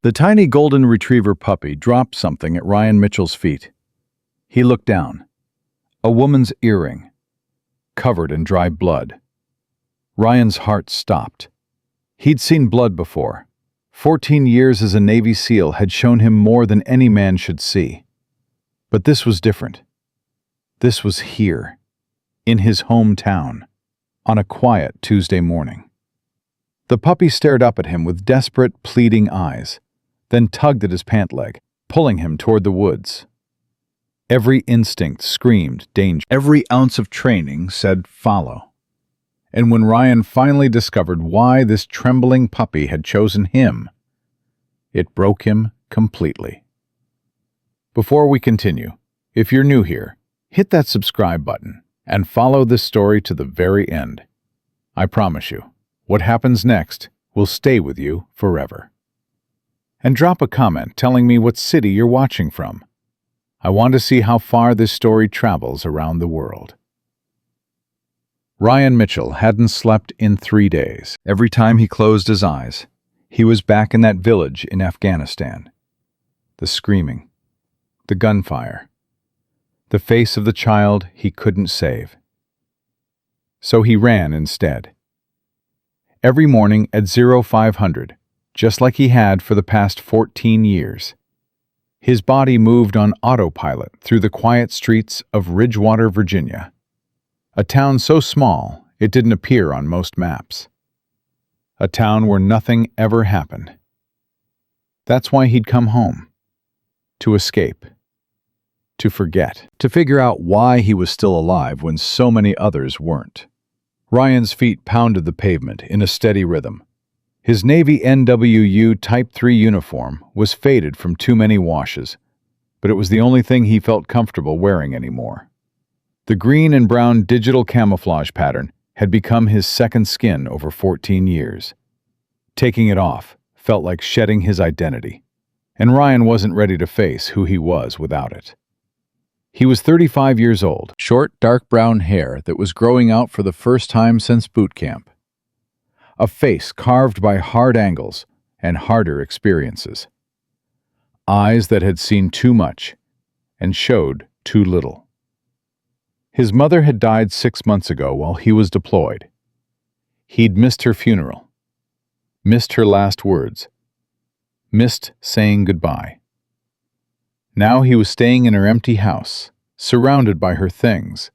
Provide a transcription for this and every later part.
The tiny golden retriever puppy dropped something at Ryan Mitchell's feet. He looked down. A woman's earring, covered in dry blood. Ryan's heart stopped. He'd seen blood before. 14 years as a Navy SEAL had shown him more than any man should see. But this was different. This was here, in his hometown, on a quiet Tuesday morning. The puppy stared up at him with desperate, pleading eyes, then tugged at his pant leg, pulling him toward the woods. Every instinct screamed danger. Every ounce of training said follow. And when Ryan finally discovered why this trembling puppy had chosen him, it broke him completely. Before we continue, if you're new here, hit that subscribe button and follow this story to the very end. I promise you, what happens next will stay with you forever. And drop a comment telling me what city you're watching from. I want to see how far this story travels around the world. Ryan Mitchell hadn't slept in 3 days. Every time he closed his eyes, he was back in that village in Afghanistan. The screaming, the gunfire, the face of the child he couldn't save. So he ran instead. Every morning at 0500, just like he had for the past 14 years. His body moved on autopilot through the quiet streets of Ridgewater, Virginia, a town so small it didn't appear on most maps. A town where nothing ever happened. That's why he'd come home. To escape. To forget. To figure out why he was still alive when so many others weren't. Ryan's feet pounded the pavement in a steady rhythm. His Navy NWU Type 3 uniform was faded from too many washes, but it was the only thing he felt comfortable wearing anymore. The green and brown digital camouflage pattern had become his second skin over 14 years. Taking it off felt like shedding his identity, and Ryan wasn't ready to face who he was without it. He was 35 years old, short, dark brown hair that was growing out for the first time since boot camp. A face carved by hard angles and harder experiences. Eyes that had seen too much and showed too little. His mother had died 6 months ago while he was deployed. He'd missed her funeral, missed her last words, missed saying goodbye. Now he was staying in her empty house, surrounded by her things,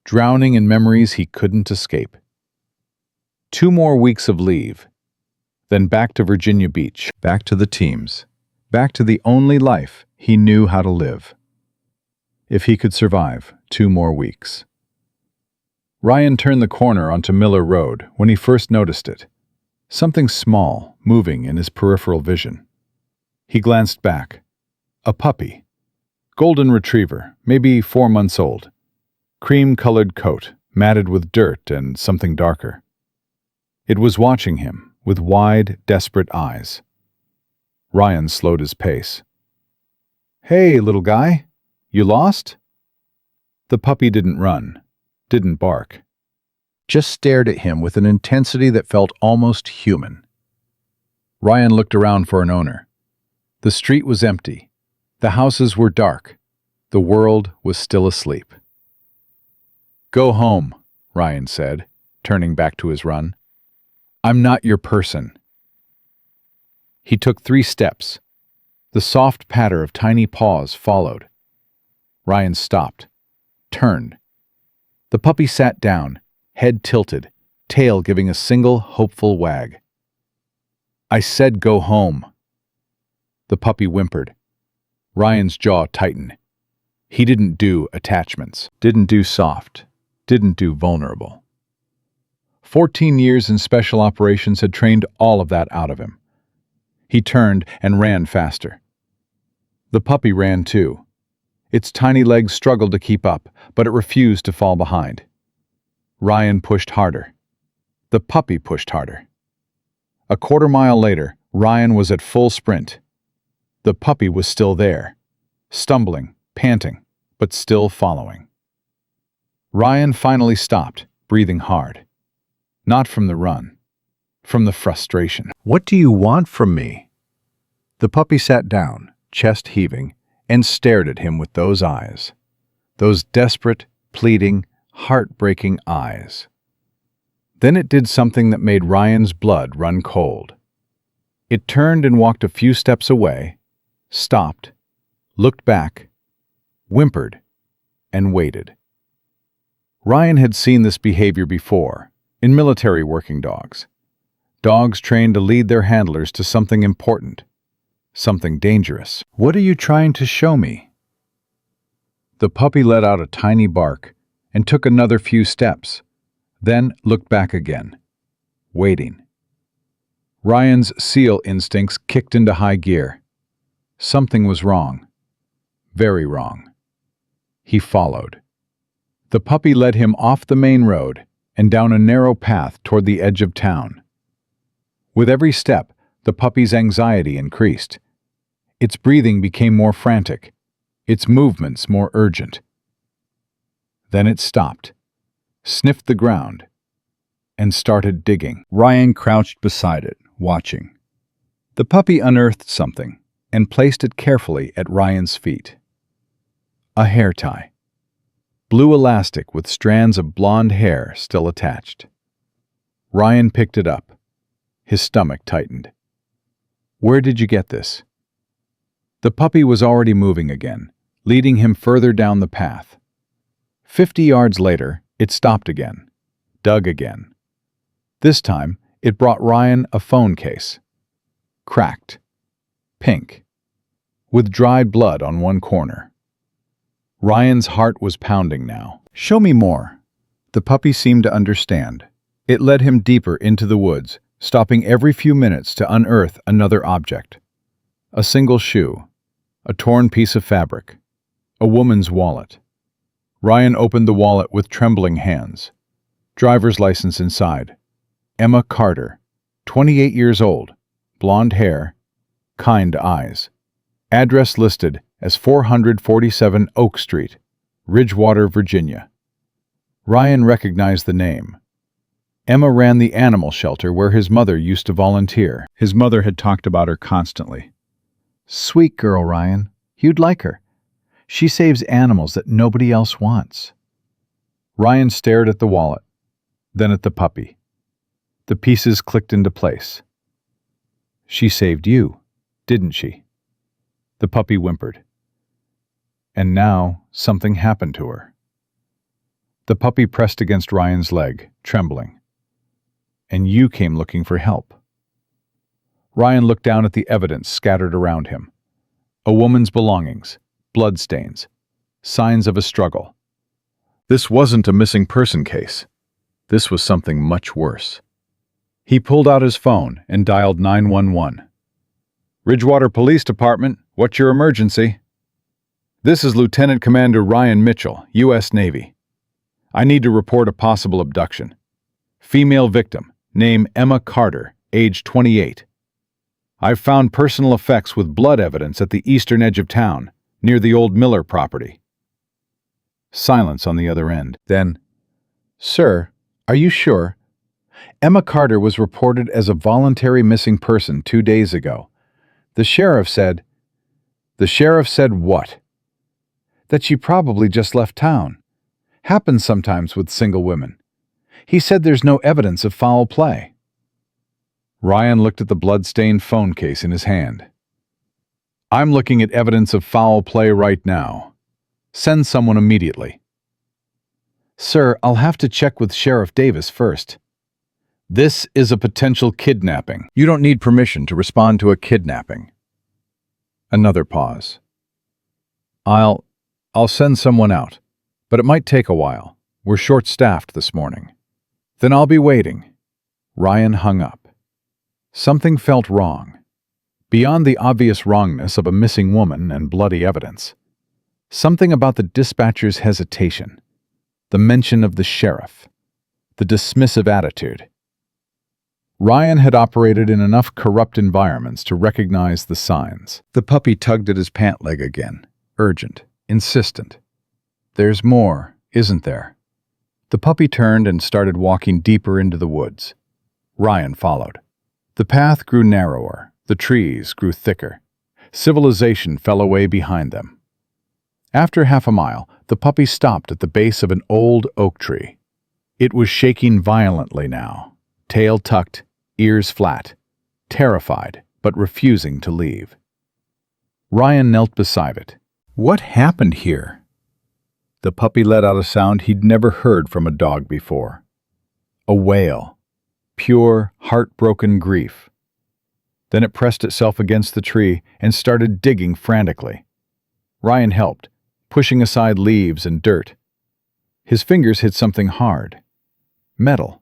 drowning in memories he couldn't escape. 2 more weeks of leave, then back to Virginia Beach, back to the teams, back to the only life he knew how to live. If he could survive 2 more weeks. Ryan turned the corner onto Miller Road when he first noticed it. Something small moving in his peripheral vision. He glanced back. A puppy. Golden retriever, maybe 4 months old. Cream-colored coat, matted with dirt and something darker. It was watching him with wide, desperate eyes. Ryan slowed his pace. "Hey, little guy, you lost?" The puppy didn't run, didn't bark. Just stared at him with an intensity that felt almost human. Ryan looked around for an owner. The street was empty. The houses were dark. The world was still asleep. "Go home," Ryan said, turning back to his run. "I'm not your person." He took 3 steps. The soft patter of tiny paws followed. Ryan stopped, turned. The puppy sat down, head tilted, tail giving a single hopeful wag. "I said go home." The puppy whimpered. Ryan's jaw tightened. He didn't do attachments, didn't do soft, didn't do vulnerable. 14 years in special operations had trained all of that out of him. He turned and ran faster. The puppy ran too. Its tiny legs struggled to keep up, but it refused to fall behind. Ryan pushed harder. The puppy pushed harder. A quarter mile later, Ryan was at full sprint. The puppy was still there, stumbling, panting, but still following. Ryan finally stopped, breathing hard. Not from the run, from the frustration. "What do you want from me?" The puppy sat down, chest heaving, and stared at him with those eyes. Those desperate, pleading, heartbreaking eyes. Then it did something that made Ryan's blood run cold. It turned and walked a few steps away, stopped, looked back, whimpered, and waited. Ryan had seen this behavior before, in military working dogs. Dogs trained to lead their handlers to something important, something dangerous. "What are you trying to show me?" The puppy let out a tiny bark and took another few steps, then looked back again, waiting. Ryan's seal instincts kicked into high gear. Something was wrong. Very wrong. He followed. The puppy led him off the main road and down a narrow path toward the edge of town. With every step, the puppy's anxiety increased. Its breathing became more frantic, its movements more urgent. Then it stopped, sniffed the ground, and started digging. Ryan crouched beside it, watching. The puppy unearthed something and placed it carefully at Ryan's feet. A hair tie. Blue elastic with strands of blonde hair still attached. Ryan picked it up. His stomach tightened. "Where did you get this?" The puppy was already moving again, leading him further down the path. 50 yards later, it stopped again, dug again. This time, it brought Ryan a phone case. Cracked. Pink. With dried blood on one corner. Ryan's heart was pounding now. "Show me more." The puppy seemed to understand. It led him deeper into the woods, stopping every few minutes to unearth another object. A single shoe. A torn piece of fabric. A woman's wallet. Ryan opened the wallet with trembling hands. Driver's license inside. Emma Carter, 28 years old, blonde hair, kind eyes. Address listed as 447 Oak Street, Ridgewater, Virginia. Ryan recognized the name. Emma ran the animal shelter where his mother used to volunteer. His mother had talked about her constantly. "Sweet girl, Ryan. You'd like her. She saves animals that nobody else wants." Ryan stared at the wallet, then at the puppy. The pieces clicked into place. "She saved you, didn't she?" The puppy whimpered. And now something happened to her. The puppy pressed against Ryan's leg, trembling. "And you came looking for help." Ryan looked down at the evidence scattered around him. A woman's belongings, bloodstains, signs of a struggle. This wasn't a missing person case. This was something much worse. He pulled out his phone and dialed 911. "Ridgewater Police Department, what's your emergency?" "This is Lieutenant Commander Ryan Mitchell, U.S. Navy. I need to report a possible abduction. Female victim, name Emma Carter, age 28. I've found personal effects with blood evidence at the eastern edge of town, near the old Miller property." Silence on the other end. Then, "Sir, are you sure? Emma Carter was reported as a voluntary missing person 2 days ago. The sheriff said..." "The sheriff said what?" "That she probably just left town. Happens sometimes with single women. He said there's no evidence of foul play." Ryan looked at the blood-stained phone case in his hand. "I'm looking at evidence of foul play right now. Send someone immediately." "Sir, I'll have to check with Sheriff Davis first." "This is a potential kidnapping. You don't need permission to respond to a kidnapping." Another pause. I'll send someone out, but it might take a while. We're short-staffed this morning." "Then I'll be waiting." Ryan hung up. Something felt wrong. Beyond the obvious wrongness of a missing woman and bloody evidence. Something about the dispatcher's hesitation. The mention of the sheriff. The dismissive attitude. Ryan had operated in enough corrupt environments to recognize the signs. The puppy tugged at his pant leg again, urgent, insistent. "There's more, isn't there?" The puppy turned and started walking deeper into the woods. Ryan followed. The path grew narrower, the trees grew thicker. Civilization fell away behind them. After half a mile, the puppy stopped at the base of an old oak tree. It was shaking violently now, tail tucked, ears flat, terrified but refusing to leave. Ryan knelt beside it. What happened here? The puppy let out a sound he'd never heard from a dog before. A wail. Pure, heartbroken grief. Then it pressed itself against the tree and started digging frantically. Ryan helped, pushing aside leaves and dirt. His fingers hit something hard. Metal.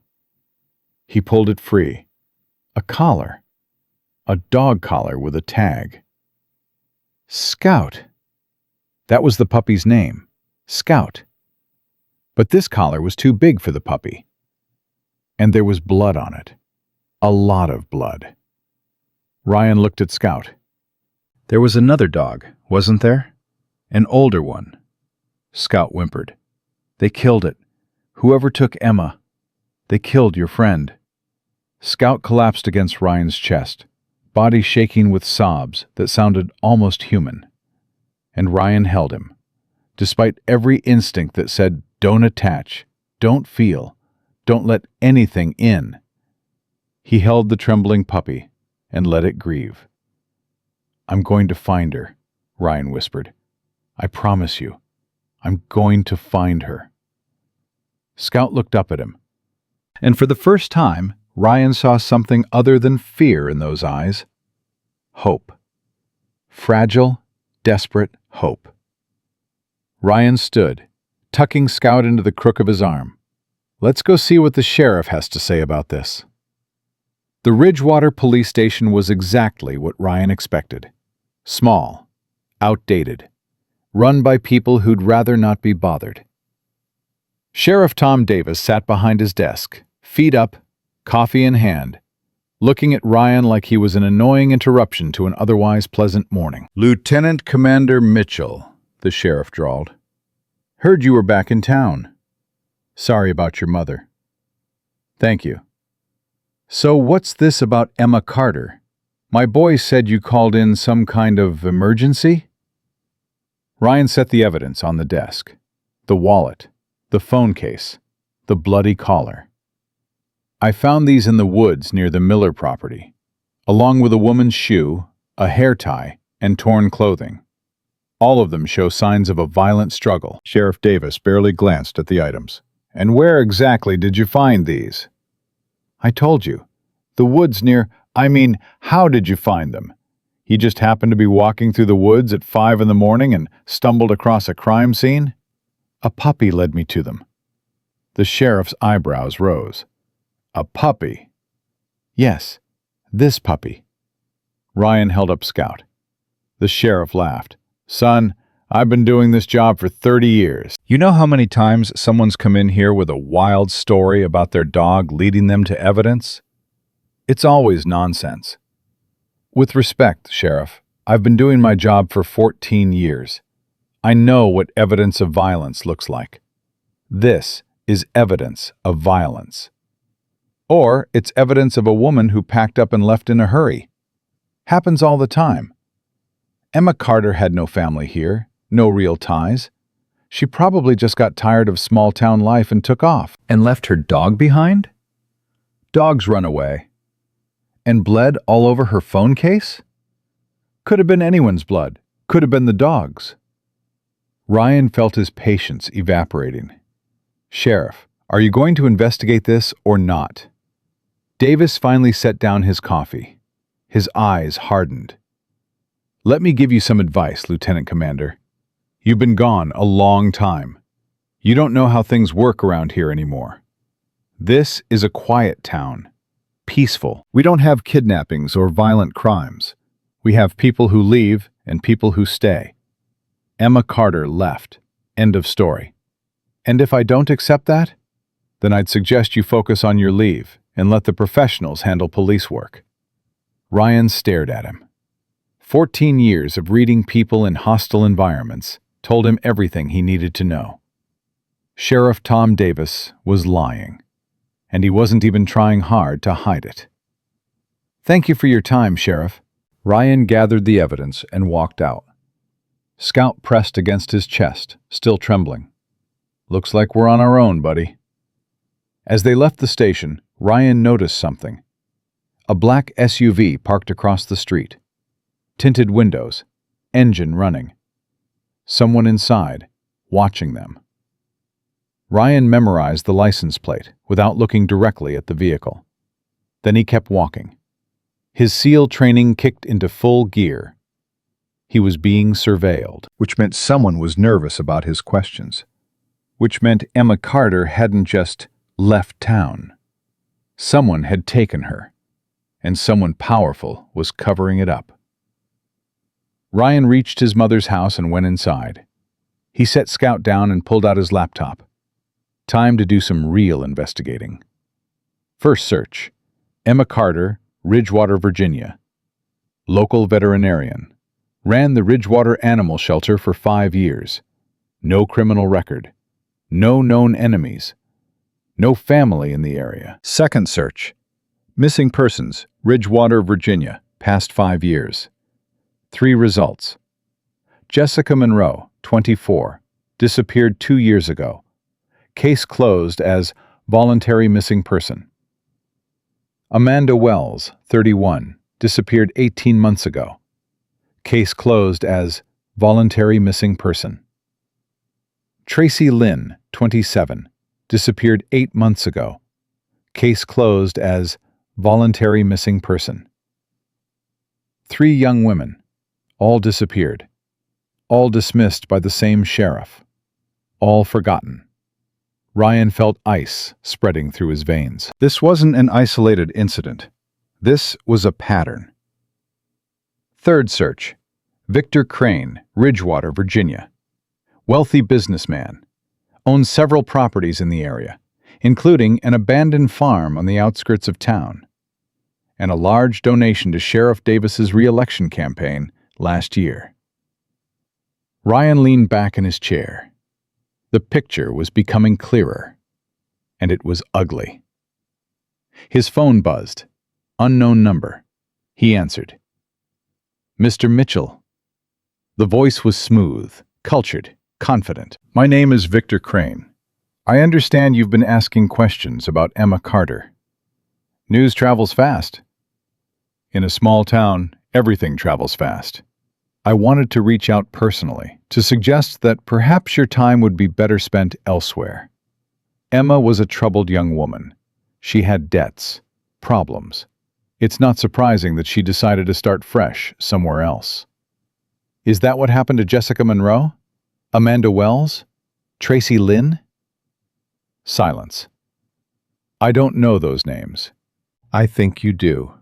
He pulled it free. A collar. A dog collar with a tag. Scout. That was the puppy's name. Scout. But this collar was too big for the puppy. And there was blood on it. A lot of blood. Ryan looked at Scout. There was another dog, wasn't there? An older one. Scout whimpered. They killed it. Whoever took Emma. They killed your friend. Scout collapsed against Ryan's chest, body shaking with sobs that sounded almost human. And Ryan held him, despite every instinct that said, don't attach, don't feel, don't let anything in. He held the trembling puppy and let it grieve. I'm going to find her, Ryan whispered. I promise you, I'm going to find her. Scout looked up at him, and for the first time, Ryan saw something other than fear in those eyes. Hope. Fragile, desperate hope. Ryan stood, tucking Scout into the crook of his arm. Let's go see what the sheriff has to say about this. The Ridgewater police station was exactly what Ryan expected. Small, outdated, run by people who'd rather not be bothered. Sheriff Tom Davis sat behind his desk, feet up, coffee in hand, looking at Ryan like he was an annoying interruption to an otherwise pleasant morning. Lieutenant Commander Mitchell, the sheriff drawled. Heard you were back in town. Sorry about your mother. Thank you. So what's this about Emma Carter? My boy said you called in some kind of emergency? Ryan set the evidence on the desk. The wallet, the phone case, the bloody collar. I found these in the woods near the Miller property, along with a woman's shoe, a hair tie, and torn clothing. All of them show signs of a violent struggle. Sheriff Davis barely glanced at the items. And where exactly did you find these? I told you. The woods near... how did you find them? You just happened to be walking through the woods at 5 in the morning and stumbled across a crime scene? A puppy led me to them. The sheriff's eyebrows rose. A puppy? Yes, this puppy. Ryan held up Scout. The sheriff laughed. Son, I've been doing this job for 30 years. You know how many times someone's come in here with a wild story about their dog leading them to evidence? It's always nonsense. With respect, Sheriff, I've been doing my job for 14 years. I know what evidence of violence looks like. This is evidence of violence. Or it's evidence of a woman who packed up and left in a hurry. Happens all the time. Emma Carter had no family here, no real ties. She probably just got tired of small-town life and took off. And left her dog behind? Dogs run away. And bled all over her phone case? Could have been anyone's blood. Could have been the dog's. Ryan felt his patience evaporating. Sheriff, are you going to investigate this or not? Davis finally set down his coffee. His eyes hardened. Let me give you some advice, Lieutenant Commander. You've been gone a long time. You don't know how things work around here anymore. This is a quiet town. Peaceful. We don't have kidnappings or violent crimes. We have people who leave and people who stay. Emma Carter left. End of story. And if I don't accept that, then I'd suggest you focus on your leave and let the professionals handle police work. Ryan stared at him. 14 years of reading people in hostile environments told him everything he needed to know. Sheriff Tom Davis was lying, and he wasn't even trying hard to hide it. Thank you for your time, Sheriff. Ryan gathered the evidence and walked out. Scout pressed against his chest, still trembling. "Looks like we're on our own, buddy." As they left the station, Ryan noticed something. A black SUV parked across the street. Tinted windows, engine running. Someone inside, watching them. Ryan memorized the license plate without looking directly at the vehicle. Then he kept walking. His SEAL training kicked into full gear. He was being surveilled, which meant someone was nervous about his questions. Which meant Emma Carter hadn't just left town. Someone had taken her, and someone powerful was covering it up. Ryan reached his mother's house and went inside. He set Scout down and pulled out his laptop. Time to do some real investigating. First search: Emma Carter, Ridgewater, Virginia. Local veterinarian. Ran the Ridgewater Animal Shelter for 5 years. No criminal record. No known enemies. No family in the area. Second search: missing persons, Ridgewater, Virginia, past 5 years. 3 results. Jessica Monroe, 24, disappeared 2 years ago. Case closed as voluntary missing person. Amanda Wells, 31, disappeared 18 months ago. Case closed as voluntary missing person. Tracy Lynn, 27, disappeared 8 months ago. Case closed as voluntary missing person. 3 young women, all disappeared. All dismissed by the same sheriff. All forgotten. Ryan felt ice spreading through his veins. This wasn't an isolated incident. This was a pattern. Third search: Victor Crane, Ridgewater, Virginia. Wealthy businessman. Owns several properties in the area, including an abandoned farm on the outskirts of town, and a large donation to Sheriff Davis's re-election campaign last year. Ryan leaned back in his chair. The picture was becoming clearer, and it was ugly. His phone buzzed. Unknown number. He answered. "Mr. Mitchell." The voice was smooth, cultured, confident. "My name is Victor Crane. I understand you've been asking questions about Emma Carter. News travels fast. In a small town, everything travels fast. I wanted to reach out personally to suggest that perhaps your time would be better spent elsewhere. Emma was a troubled young woman. She had debts, problems. It's not surprising that she decided to start fresh somewhere else." "Is that what happened to Jessica Monroe? Amanda Wells? Tracy Lynn?" Silence. "I don't know those names." "I think you do."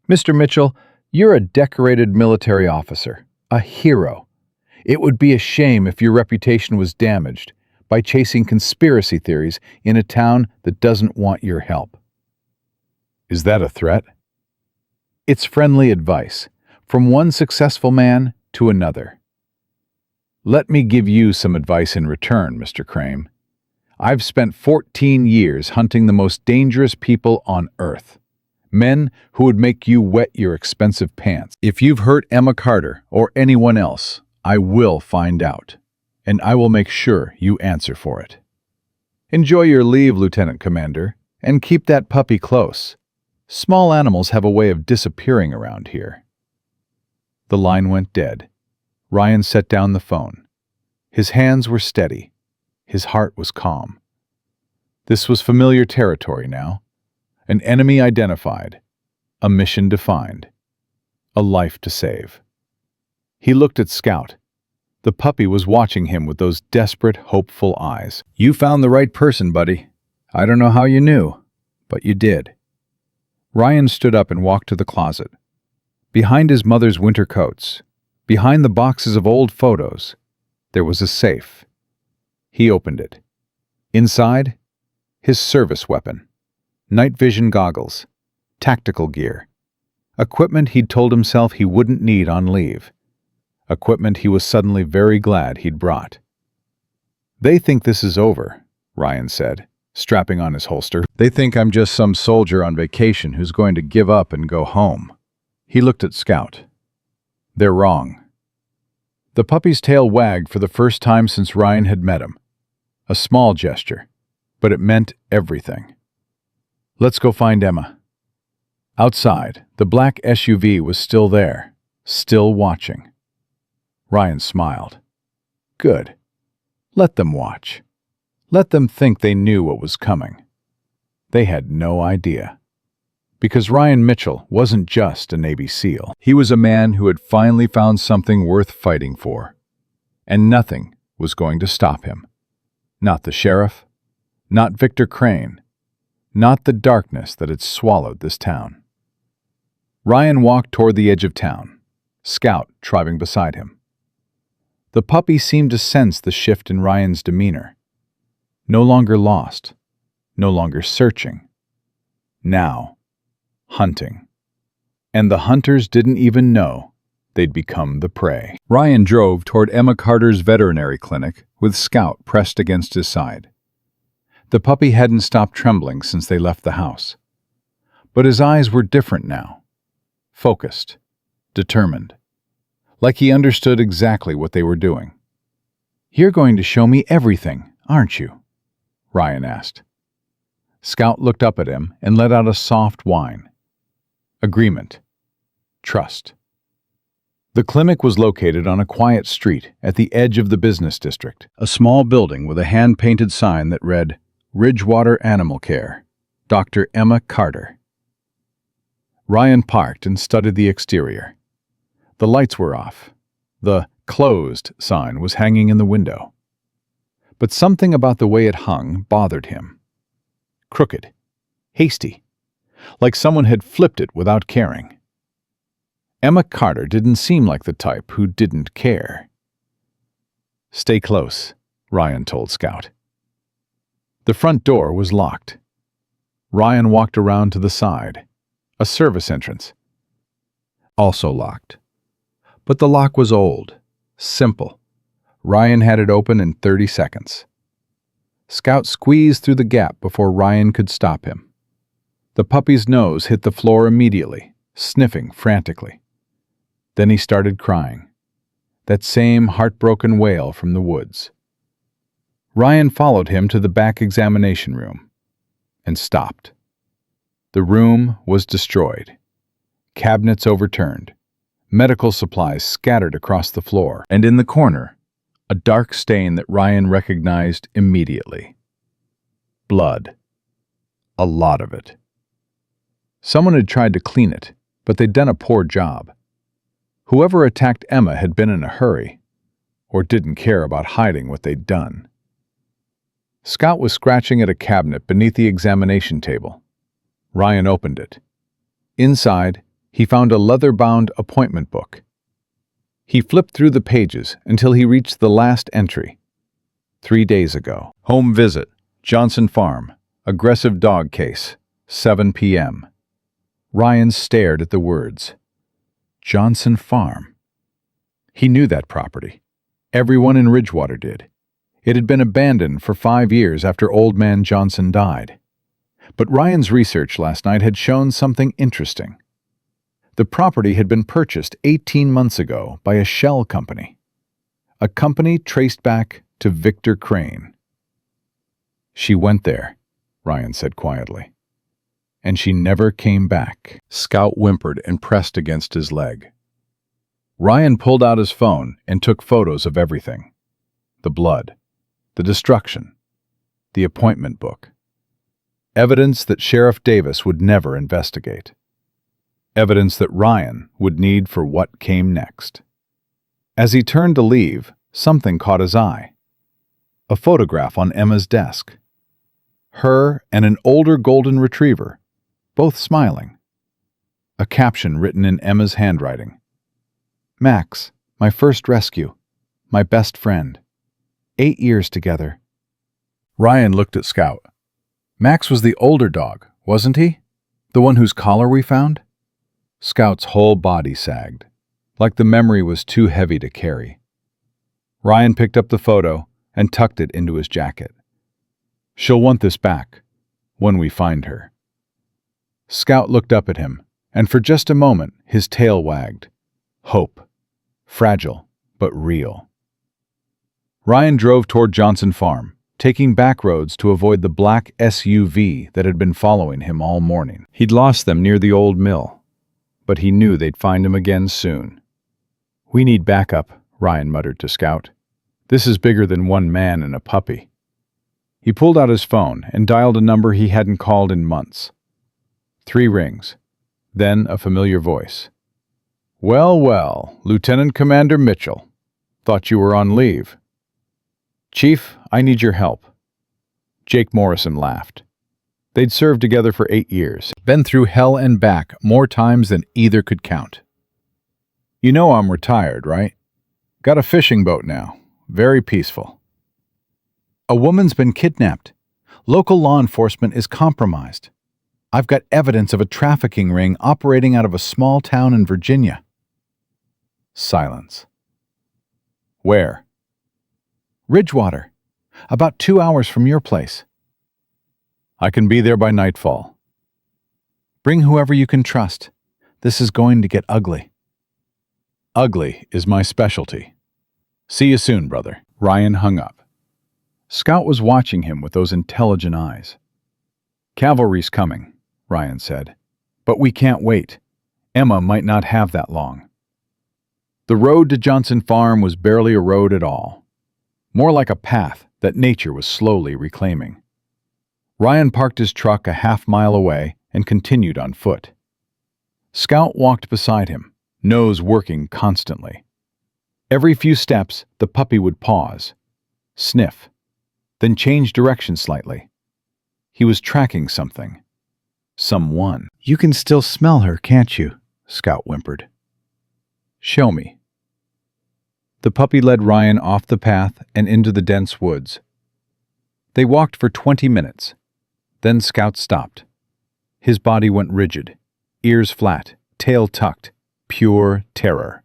"Mr. Mitchell, you're a decorated military officer, a hero. It would be a shame if your reputation was damaged by chasing conspiracy theories in a town that doesn't want your help." "Is that a threat?" "It's friendly advice, from one successful man to another." "Let me give you some advice in return, Mr. Crane. I've spent 14 years hunting the most dangerous people on Earth. Men who would make you wet your expensive pants. If you've hurt Emma Carter or anyone else, I will find out, and I will make sure you answer for it. Enjoy your leave, Lieutenant Commander, and keep that puppy close. Small animals have a way of disappearing around here." The line went dead. Ryan set down the phone. His hands were steady. His heart was calm. This was familiar territory now. An enemy identified, a mission defined, a life to save. He looked at Scout. The puppy was watching him with those desperate, hopeful eyes. "You found the right person, buddy. I don't know how you knew, but you did." Ryan stood up and walked to the closet. Behind his mother's winter coats, behind the boxes of old photos, there was a safe. He opened it. Inside, his service weapon. Night vision goggles, tactical gear, equipment he'd told himself he wouldn't need on leave, equipment he was suddenly very glad he'd brought. "They think this is over," Ryan said, strapping on his holster. "They think I'm just some soldier on vacation who's going to give up and go home. He looked at Scout. They're wrong. The puppy's tail wagged for the first time since Ryan had met him. A small gesture, but it meant everything. Let's go find Emma. Outside, the black SUV was still there, still watching. Ryan smiled. Good. Let them watch. Let them think they knew what was coming. They had no idea. Because Ryan Mitchell wasn't just a Navy SEAL. He was a man who had finally found something worth fighting for. And nothing was going to stop him. Not the sheriff, not Victor Crane, not the darkness that had swallowed this town. Ryan walked toward the edge of town, Scout trotting beside him. The puppy seemed to sense the shift in Ryan's demeanor. No longer lost, no longer searching. Now, hunting. And the hunters didn't even know they'd become the prey. Ryan drove toward Emma Carter's veterinary clinic with Scout pressed against his side. The puppy hadn't stopped trembling since they left the house. But his eyes were different now. Focused, determined. Like he understood exactly what they were doing. You're going to show me everything, aren't you? Ryan asked. Scout looked up at him and let out a soft whine. Agreement. Trust. The clinic was located on a quiet street at the edge of the business district, a small building with a hand-painted sign that read, Ridgewater Animal Care, Dr. Emma Carter. Ryan parked and studied the exterior. The lights were off. The closed sign was hanging in the window. But something about the way it hung bothered him. Crooked. Hasty. Like someone had flipped it without caring. Emma Carter didn't seem like the type who didn't care. Stay close, Ryan told Scout. The front door was locked. Ryan walked around to the side. A service entrance. Also locked. But the lock was old, simple. Ryan had it open in 30 seconds. Scout squeezed through the gap before Ryan could stop him. The puppy's nose hit the floor immediately, sniffing frantically. Then he started crying. That same heartbroken wail from the woods. Ryan followed him to the back examination room and stopped. The room was destroyed. Cabinets overturned. Medical supplies scattered across the floor. And in the corner, a dark stain that Ryan recognized immediately. Blood. A lot of it. Someone had tried to clean it, but they'd done a poor job. Whoever attacked Emma had been in a hurry, or didn't care about hiding what they'd done. Scout was scratching at a cabinet beneath the examination table. Ryan opened it. Inside, he found a leather-bound appointment book. He flipped through the pages until he reached the last entry. 3 days ago. Home visit, Johnson Farm, aggressive dog case, 7 p.m. Ryan stared at the words. Johnson Farm. He knew that property. Everyone in Ridgewater did. It had been abandoned for 5 years after Old Man Johnson died. But Ryan's research last night had shown something interesting. The property had been purchased 18 months ago by a shell company. A company traced back to Victor Crane. She went there, Ryan said quietly. And she never came back. Scout whimpered and pressed against his leg. Ryan pulled out his phone and took photos of everything. The blood, the destruction, the appointment book. Evidence that Sheriff Davis would never investigate. Evidence that Ryan would need for what came next. As he turned to leave, something caught his eye. A photograph on Emma's desk. Her and an older golden retriever, both smiling. A caption written in Emma's handwriting. Max, my first rescue, my best friend. 8 years together. Ryan looked at Scout. Max was the older dog, wasn't he? The one whose collar we found? Scout's whole body sagged, like the memory was too heavy to carry. Ryan picked up the photo and tucked it into his jacket. She'll want this back, when we find her. Scout looked up at him and for just a moment his tail wagged. Hope. Fragile, but real. Ryan drove toward Johnson Farm, taking back roads to avoid the black SUV that had been following him all morning. He'd lost them near the old mill, but he knew they'd find him again soon. "We need backup," Ryan muttered to Scout. "This is bigger than one man and a puppy." He pulled out his phone and dialed a number he hadn't called in months. 3 rings. Then a familiar voice. "Well, well, Lieutenant Commander Mitchell. Thought you were on leave." "Chief, I need your help." Jake Morrison laughed. They'd served together for 8 years, been through hell and back more times than either could count. "You know I'm retired, right? Got a fishing boat now. Very peaceful." "A woman's been kidnapped. Local law enforcement is compromised. I've got evidence of a trafficking ring operating out of a small town in Virginia." Silence. "Where?" "Ridgewater. About 2 hours from your place." "I can be there by nightfall." "Bring whoever you can trust. This is going to get ugly." "Ugly is my specialty. See you soon, brother." Ryan hung up. Scout was watching him with those intelligent eyes. "Cavalry's coming," Ryan said. "But we can't wait. Emma might not have that long." The road to Johnson Farm was barely a road at all. More like a path that nature was slowly reclaiming. Ryan parked his truck a half-mile away and continued on foot. Scout walked beside him, nose working constantly. Every few steps, the puppy would pause, sniff, then change direction slightly. He was tracking something. Someone. "You can still smell her, can't you?" Scout whimpered. "Show me." The puppy led Ryan off the path and into the dense woods. They walked for 20 minutes. Then Scout stopped. His body went rigid, ears flat, tail tucked, pure terror.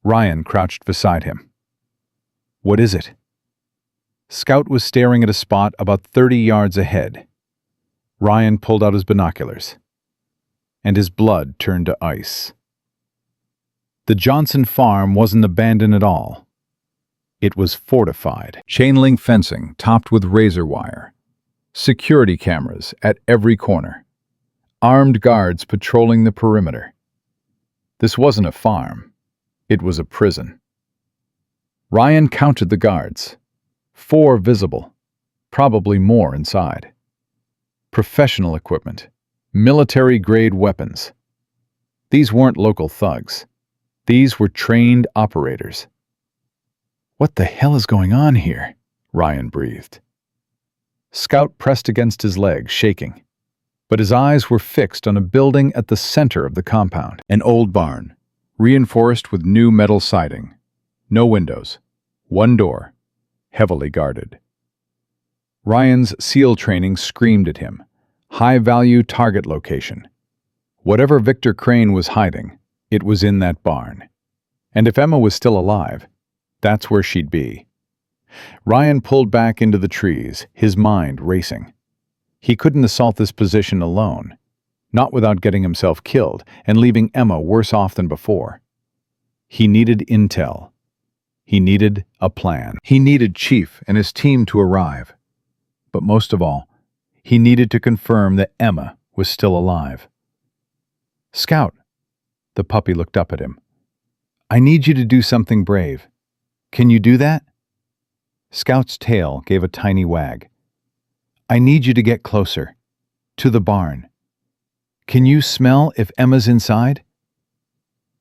Ryan crouched beside him. "What is it?" Scout was staring at a spot about 30 yards ahead. Ryan pulled out his binoculars, and his blood turned to ice. The Johnson Farm wasn't abandoned at all. It was fortified. Chain-link fencing topped with razor wire. Security cameras at every corner. Armed guards patrolling the perimeter. This wasn't a farm. It was a prison. Ryan counted the guards. 4 visible. Probably more inside. Professional equipment. Military-grade weapons. These weren't local thugs. These were trained operators. "What the hell is going on here?" Ryan breathed. Scout pressed against his leg, shaking. But his eyes were fixed on a building at the center of the compound. An old barn, reinforced with new metal siding. No windows. 1 door. Heavily guarded. Ryan's SEAL training screamed at him. High-value target location. Whatever Victor Crane was hiding, it was in that barn. And if Emma was still alive, that's where she'd be. Ryan pulled back into the trees, his mind racing. He couldn't assault this position alone, not without getting himself killed and leaving Emma worse off than before. He needed intel. He needed a plan. He needed Chief and his team to arrive. But most of all, he needed to confirm that Emma was still alive. "Scout." The puppy looked up at him. "I need you to do something brave. Can you do that?" Scout's tail gave a tiny wag. "I need you to get closer. To the barn. Can you smell if Emma's inside?"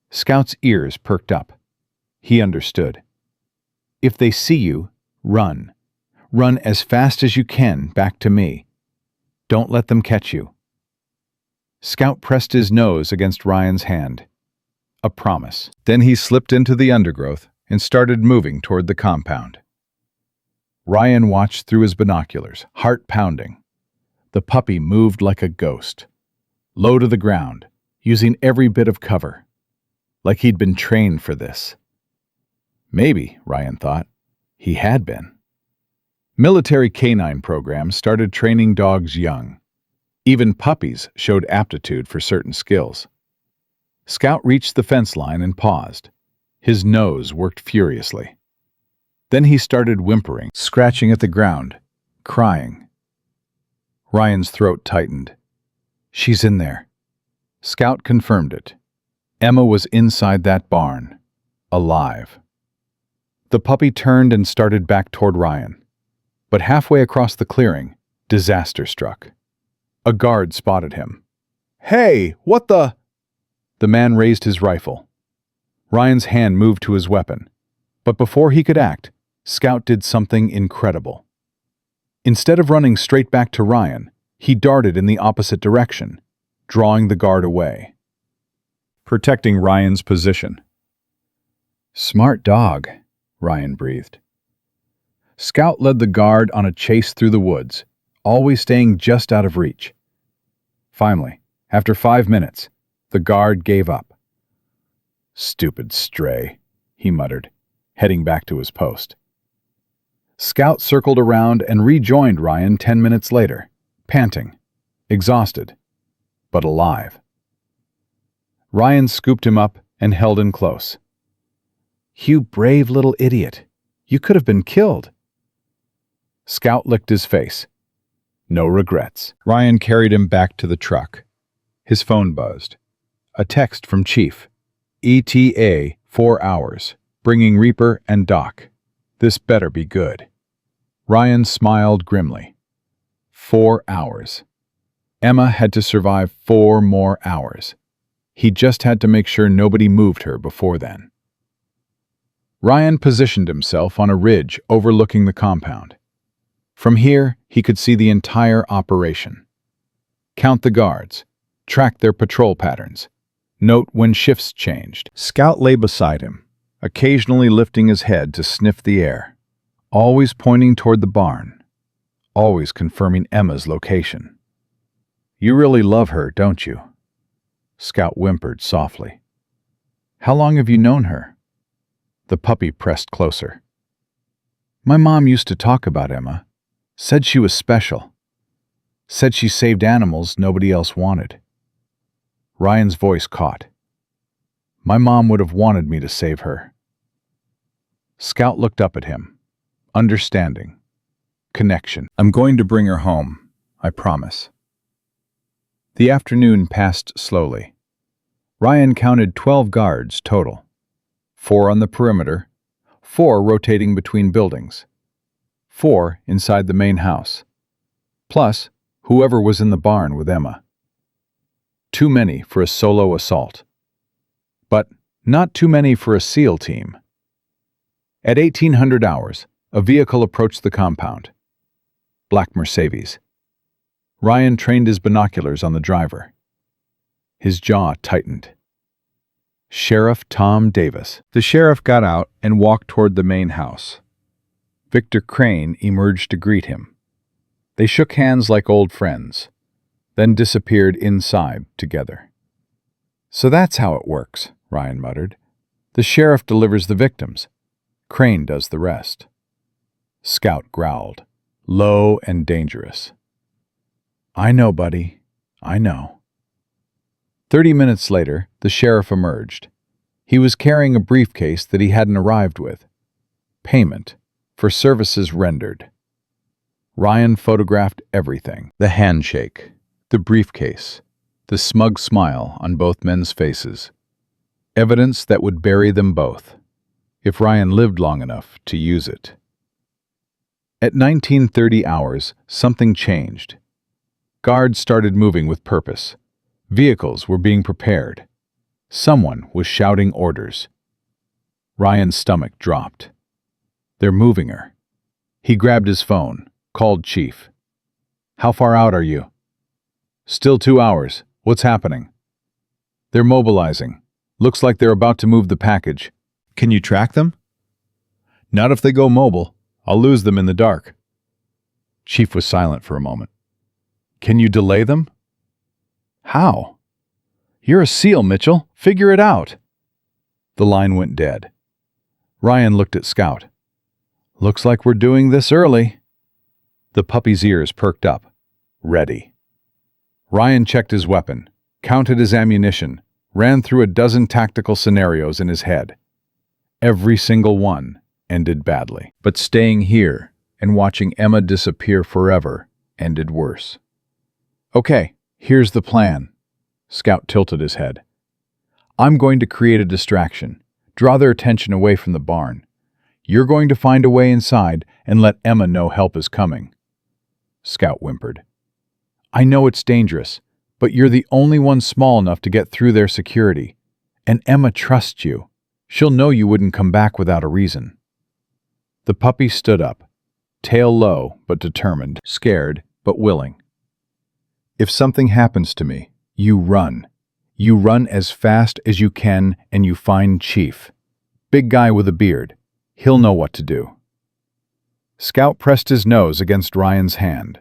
Scout's ears perked up. He understood. "If they see you, run. Run as fast as you can back to me. Don't let them catch you." Scout pressed his nose against Ryan's hand. A promise. Then he slipped into the undergrowth and started moving toward the compound. Ryan watched through his binoculars, heart pounding. The puppy moved like a ghost. Low to the ground, using every bit of cover. Like he'd been trained for this. Maybe, Ryan thought, he had been. Military canine programs started training dogs young. Even puppies showed aptitude for certain skills. Scout reached the fence line and paused. His nose worked furiously. Then he started whimpering, scratching at the ground, crying. Ryan's throat tightened. "She's in there." Scout confirmed it. Emma was inside that barn, alive. The puppy turned and started back toward Ryan. But halfway across the clearing, disaster struck. A guard spotted him. "Hey, what the—" The man raised his rifle. Ryan's hand moved to his weapon. But before he could act, Scout did something incredible. Instead of running straight back to Ryan, he darted in the opposite direction, drawing the guard away, protecting Ryan's position. "Smart dog," Ryan breathed. Scout led the guard on a chase through the woods, always staying just out of reach. Finally, after 5 minutes, the guard gave up. "Stupid stray," he muttered, heading back to his post. Scout circled around and rejoined Ryan 10 minutes later, panting, exhausted, but alive. Ryan scooped him up and held him close. "You brave little idiot. You could have been killed." Scout licked his face. No regrets. Ryan carried him back to the truck. His phone buzzed. A text from Chief. "ETA 4 hours. Bringing Reaper and Doc. This better be good." Ryan smiled grimly. 4 hours. Emma had to survive 4 more hours. He just had to make sure nobody moved her before then. Ryan positioned himself on a ridge overlooking the compound. From here, he could see the entire operation. Count the guards, track their patrol patterns, note when shifts changed. Scout lay beside him, occasionally lifting his head to sniff the air, always pointing toward the barn, always confirming Emma's location. "You really love her, don't you?" Scout whimpered softly. "How long have you known her?" The puppy pressed closer. "My mom used to talk about Emma. Said she was special. Said she saved animals nobody else wanted." Ryan's voice caught. "My mom would have wanted me to save her." Scout looked up at him, understanding, connection. "I'm going to bring her home, I promise." The afternoon passed slowly. Ryan counted 12 guards total. 4 on the perimeter, 4 rotating between buildings, 4 inside the main house, plus whoever was in the barn with Emma. Too many for a solo assault, but not too many for a SEAL team. At 1800 hours, a vehicle approached the compound. Black Mercedes. Ryan trained his binoculars on the driver. His jaw tightened. Sheriff Tom Davis. The sheriff got out and walked toward the main house. Victor Crane emerged to greet him. They shook hands like old friends, then disappeared inside together. "So that's how it works," Ryan muttered. "The sheriff delivers the victims. Crane does the rest." Scout growled, low and dangerous. "I know, buddy. I know." 30 minutes later, the sheriff emerged. He was carrying a briefcase that he hadn't arrived with. Payment for services rendered. Ryan photographed everything. The handshake, the briefcase, the smug smile on both men's faces. Evidence that would bury them both, if Ryan lived long enough to use it. At 1930 hours, something changed. Guards started moving with purpose. Vehicles were being prepared. Someone was shouting orders. Ryan's stomach dropped. "They're moving her." He grabbed his phone, called Chief. "How far out are you?" "Still 2 hours. What's happening?" "They're mobilizing. Looks like they're about to move the package." "Can you track them?" "Not if they go mobile. I'll lose them in the dark." Chief was silent for a moment. "Can you delay them?" "How?" "You're a SEAL, Mitchell. Figure it out." The line went dead. Ryan looked at Scout. "Looks like we're doing this early." The puppy's ears perked up. Ready. Ryan checked his weapon, counted his ammunition, ran through a dozen tactical scenarios in his head. Every single one ended badly. But staying here and watching Emma disappear forever ended worse. Okay, here's the plan. Scout tilted his head. I'm going to create a distraction, draw their attention away from the barn. You're going to find a way inside and let Emma know help is coming. Scout whimpered. I know it's dangerous, but you're the only one small enough to get through their security. And Emma trusts you. She'll know you wouldn't come back without a reason. The puppy stood up, tail low but determined, scared but willing. If something happens to me, you run. You run as fast as you can and you find Chief. Big guy with a beard. He'll know what to do. Scout pressed his nose against Ryan's hand.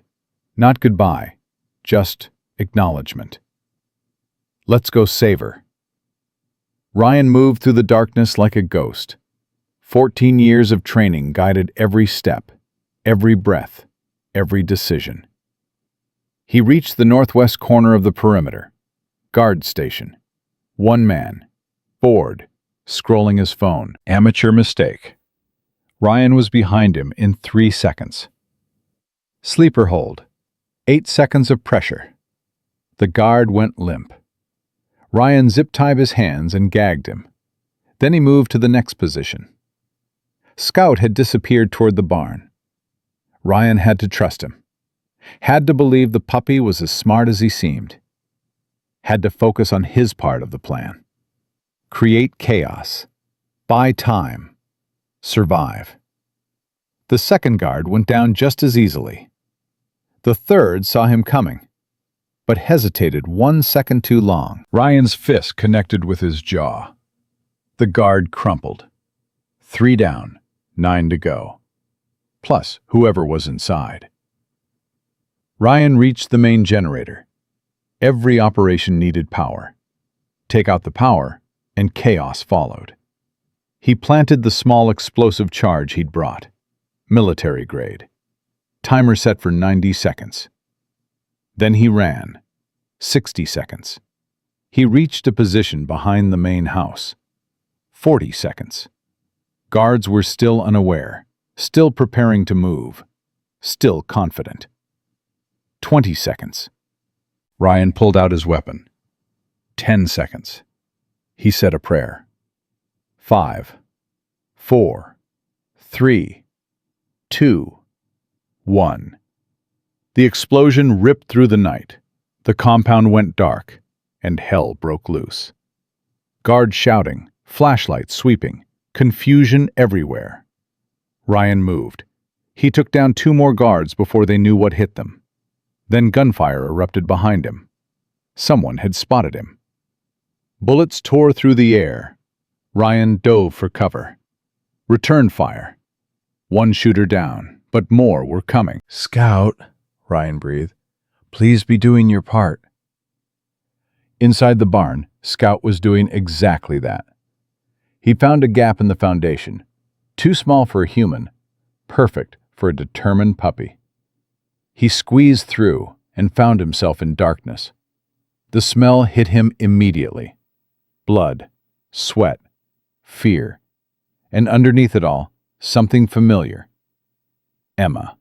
Not goodbye, just acknowledgement. Let's go save her. Ryan moved through the darkness like a ghost. 14 years of training guided every step, every breath, every decision. He reached the northwest corner of the perimeter. Guard station. One man. Bored. Scrolling his phone. Amateur mistake. Ryan was behind him in 3 seconds. Sleeper hold. 8 seconds of pressure. The guard went limp. Ryan zip-tied his hands and gagged him. Then he moved to the next position. Scout had disappeared toward the barn. Ryan had to trust him. Had to believe the puppy was as smart as he seemed. Had to focus on his part of the plan. Create chaos. Buy time. Survive. The second guard went down just as easily. The third saw him coming, but hesitated 1 second too long. Ryan's fist connected with his jaw. The guard crumpled. 3 down, 9 to go. Plus whoever was inside. Ryan reached the main generator. Every operation needed power. Take out the power, and chaos followed. He planted the small explosive charge he'd brought. Military grade. Timer set for 90 seconds. Then he ran. 60 seconds. He reached a position behind the main house. 40 seconds. Guards were still unaware, still preparing to move, still confident. 20 seconds. Ryan pulled out his weapon. 10 seconds. He said a prayer. 5, 4, 3, 2, 1. The explosion ripped through the night. The compound went dark, and hell broke loose. Guards shouting, flashlights sweeping, confusion everywhere. Ryan moved. He took down 2 more guards before they knew what hit them. Then gunfire erupted behind him. Someone had spotted him. Bullets tore through the air. Ryan dove for cover. Return fire. 1 shooter down, but more were coming. "Scout," Ryan breathed. "Please be doing your part." Inside the barn, Scout was doing exactly that. He found a gap in the foundation, too small for a human, perfect for a determined puppy. He squeezed through and found himself in darkness. The smell hit him immediately. Blood, sweat, fear, and underneath it all, something familiar. Emma.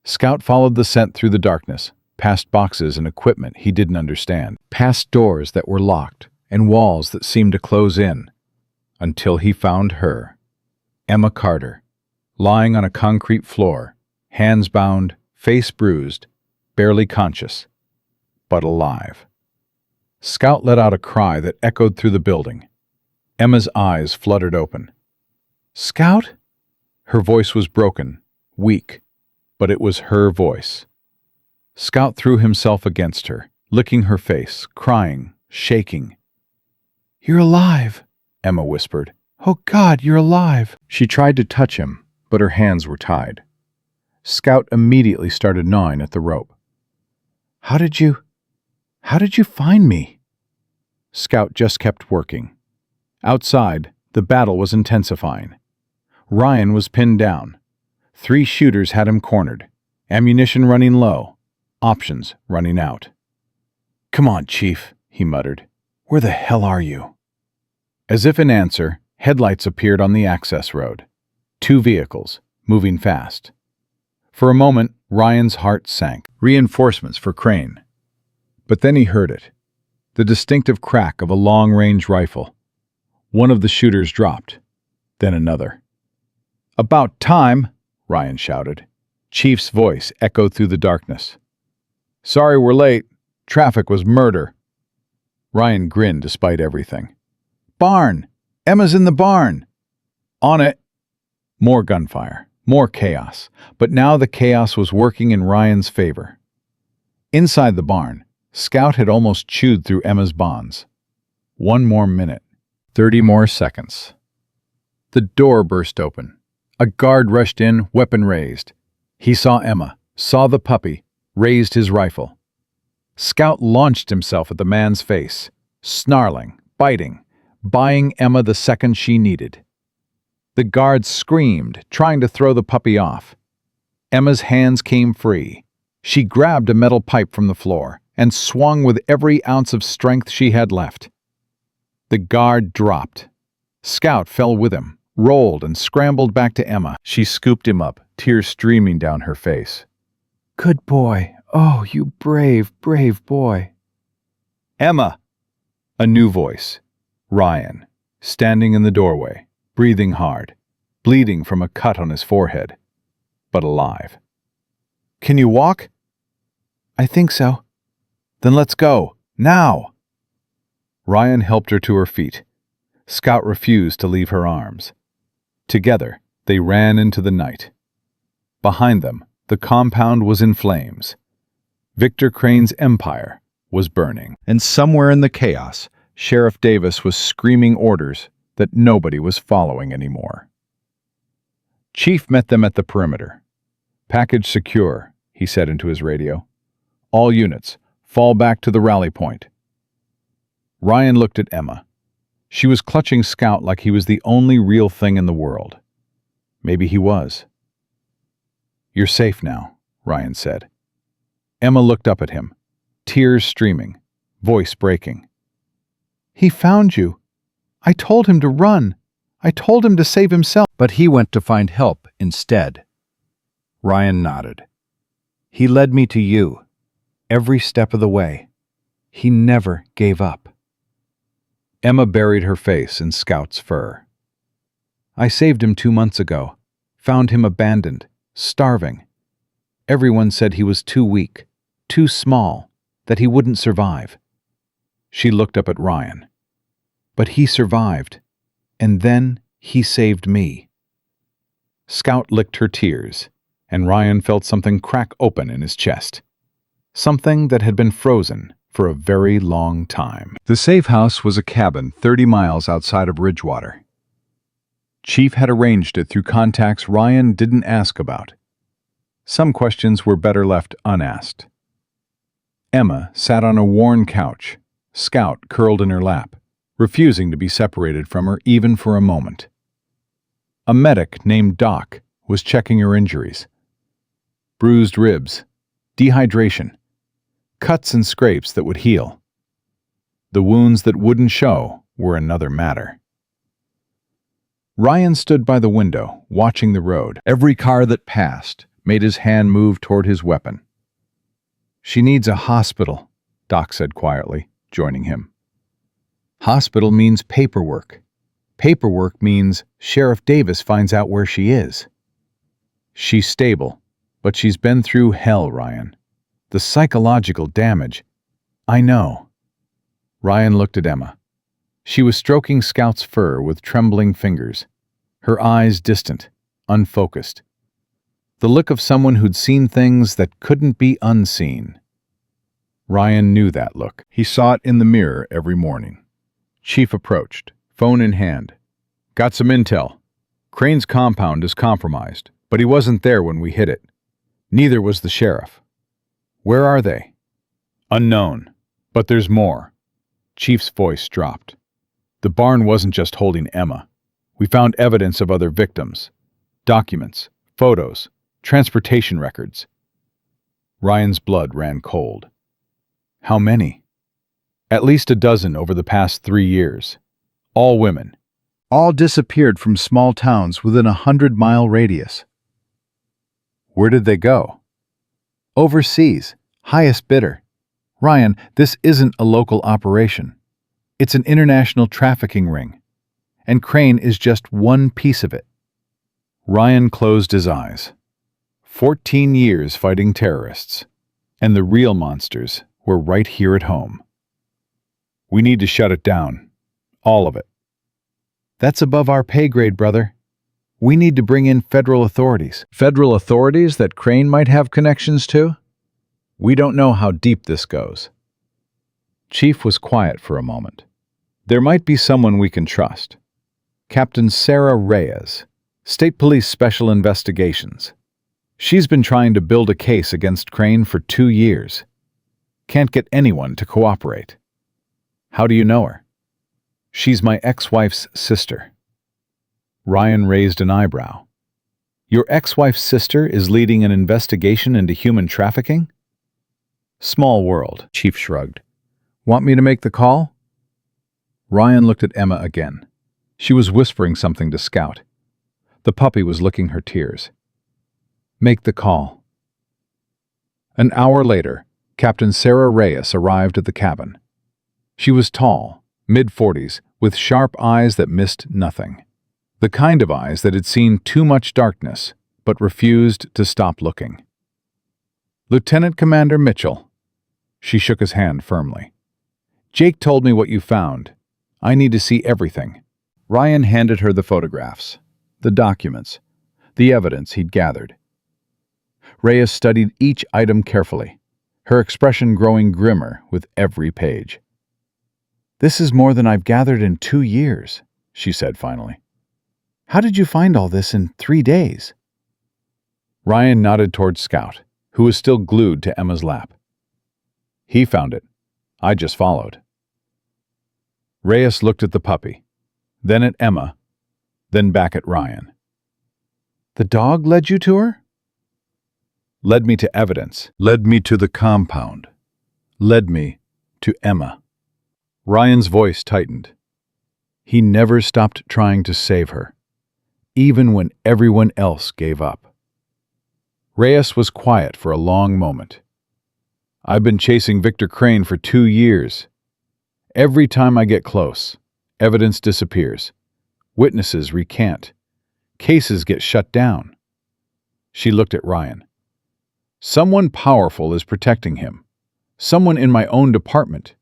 Scout followed the scent through the darkness, past boxes and equipment he didn't understand, past doors that were locked and walls that seemed to close in, until he found her. Emma Carter, lying on a concrete floor, hands bound, face bruised, barely conscious, but alive. Scout let out a cry that echoed through the building. Emma's eyes fluttered open. "Scout?" Her voice was broken, weak, but it was her voice. Scout threw himself against her, licking her face, crying, shaking. "You're alive," Emma whispered. "Oh God, you're alive." She tried to touch him, but her hands were tied. Scout immediately started gnawing at the rope. How did you find me?" Scout just kept working. Outside, the battle was intensifying. Ryan was pinned down. 3 shooters had him cornered, ammunition running low, options running out. "Come on, Chief," he muttered. "Where the hell are you?" As if in answer, headlights appeared on the access road. 2 vehicles, moving fast. For a moment, Ryan's heart sank. Reinforcements for Crane. But then he heard it. The distinctive crack of a long-range rifle. One of the shooters dropped. Then another. "About time!" Ryan shouted. Chief's voice echoed through the darkness. "Sorry we're late. Traffic was murder." Ryan grinned despite everything. "Barn! Emma's in the barn!" "On it!" More gunfire, more chaos, but now the chaos was working in Ryan's favor. Inside the barn, Scout had almost chewed through Emma's bonds. 1 more minute. 30 more seconds. The door burst open. A guard rushed in, weapon raised. He saw Emma, saw the puppy, raised his rifle. Scout launched himself at the man's face, snarling, biting, buying Emma the second she needed. The guard screamed, trying to throw the puppy off. Emma's hands came free. She grabbed a metal pipe from the floor and swung with every ounce of strength she had left. The guard dropped. Scout fell with him, rolled and scrambled back to Emma. She scooped him up, tears streaming down her face. "Good boy. Oh, you brave, brave boy." "Emma!" A new voice. Ryan, standing in the doorway, breathing hard, bleeding from a cut on his forehead, but alive. "Can you walk?" "I think so." "Then let's go. Now!" Ryan helped her to her feet. Scout refused to leave her arms. Together, they ran into the night. Behind them, the compound was in flames. Victor Crane's empire was burning. And somewhere in the chaos, Sheriff Davis was screaming orders that nobody was following anymore. Chief met them at the perimeter. "Package secure," he said into his radio. "All units, fall back to the rally point." Ryan looked at Emma. She was clutching Scout like he was the only real thing in the world. Maybe he was. "You're safe now," Ryan said. Emma looked up at him, tears streaming, voice breaking. "He found you. I told him to run. I told him to save himself." "But he went to find help instead." Ryan nodded. "He led me to you, every step of the way. He never gave up." Emma buried her face in Scout's fur. "I saved him 2 months ago, found him abandoned, starving. Everyone said he was too weak, too small, that he wouldn't survive." She looked up at Ryan. "But he survived, and then he saved me." Scout licked her tears, and Ryan felt something crack open in his chest. Something that had been frozen for a very long time. The safe house was a cabin 30 miles outside of Ridgewater. Chief had arranged it through contacts Ryan didn't ask about. Some questions were better left unasked. Emma sat on a worn couch, Scout curled in her lap, refusing to be separated from her even for a moment. A medic named Doc was checking her injuries. Bruised ribs, dehydration, cuts and scrapes that would heal. The wounds that wouldn't show were another matter. Ryan stood by the window, watching the road. Every car that passed made his hand move toward his weapon. "She needs a hospital," Doc said quietly, joining him. "Hospital means paperwork. Paperwork means Sheriff Davis finds out where she is." "She's stable, but she's been through hell, Ryan. The psychological damage." "I know." Ryan looked at Emma. She was stroking Scout's fur with trembling fingers, her eyes distant, unfocused. The look of someone who'd seen things that couldn't be unseen. Ryan knew that look. He saw it in the mirror every morning. Chief approached, phone in hand. "Got some intel. Crane's compound is compromised, but he wasn't there when we hit it. Neither was the sheriff." "Where are they?" "Unknown. But there's more." Chief's voice dropped. "The barn wasn't just holding Emma. We found evidence of other victims. Documents, photos, transportation records." Ryan's blood ran cold. "How many?" At least a dozen over the past 3 years. All women. All disappeared from small towns within a 100-mile radius. Where did they go? Overseas. Highest bidder. Ryan, this isn't a local operation. It's an international trafficking ring. And Crane is just one piece of it. Ryan closed his eyes. 14 years fighting terrorists. And the real monsters were right here at home. We need to shut it down. All of it. That's above our pay grade, brother. We need to bring in federal authorities. Federal authorities that Crane might have connections to? We don't know how deep this goes. Chief was quiet for a moment. There might be someone we can trust. Captain Sarah Reyes, State Police Special Investigations. She's been trying to build a case against Crane for 2 years. Can't get anyone to cooperate. How do you know her? She's my ex-wife's sister. Ryan raised an eyebrow. Your ex-wife's sister is leading an investigation into human trafficking? Small world, Chief shrugged. Want me to make the call? Ryan looked at Emma again. She was whispering something to Scout. The puppy was licking her tears. Make the call. An hour later, Captain Sarah Reyes arrived at the cabin. She was tall, mid-40s, with sharp eyes that missed nothing. The kind of eyes that had seen too much darkness, but refused to stop looking. Lieutenant Commander Mitchell. She shook his hand firmly. Jake told me what you found. I need to see everything. Ryan handed her the photographs, the documents, the evidence he'd gathered. Reyes studied each item carefully, her expression growing grimmer with every page. This is more than I've gathered in 2 years, she said finally. How did you find all this in 3 days? Ryan nodded toward Scout, who was still glued to Emma's lap. He found it. I just followed. Reyes looked at the puppy, then at Emma, then back at Ryan. The dog led you to her? Led me to evidence, led me to the compound, led me to Emma. Ryan's voice tightened. He never stopped trying to save her, even when everyone else gave up. Reyes was quiet for a long moment. I've been chasing Victor Crane for 2 years. Every time I get close, evidence disappears. Witnesses recant. Cases get shut down. She looked at Ryan. Someone powerful is protecting him. Someone in my own department.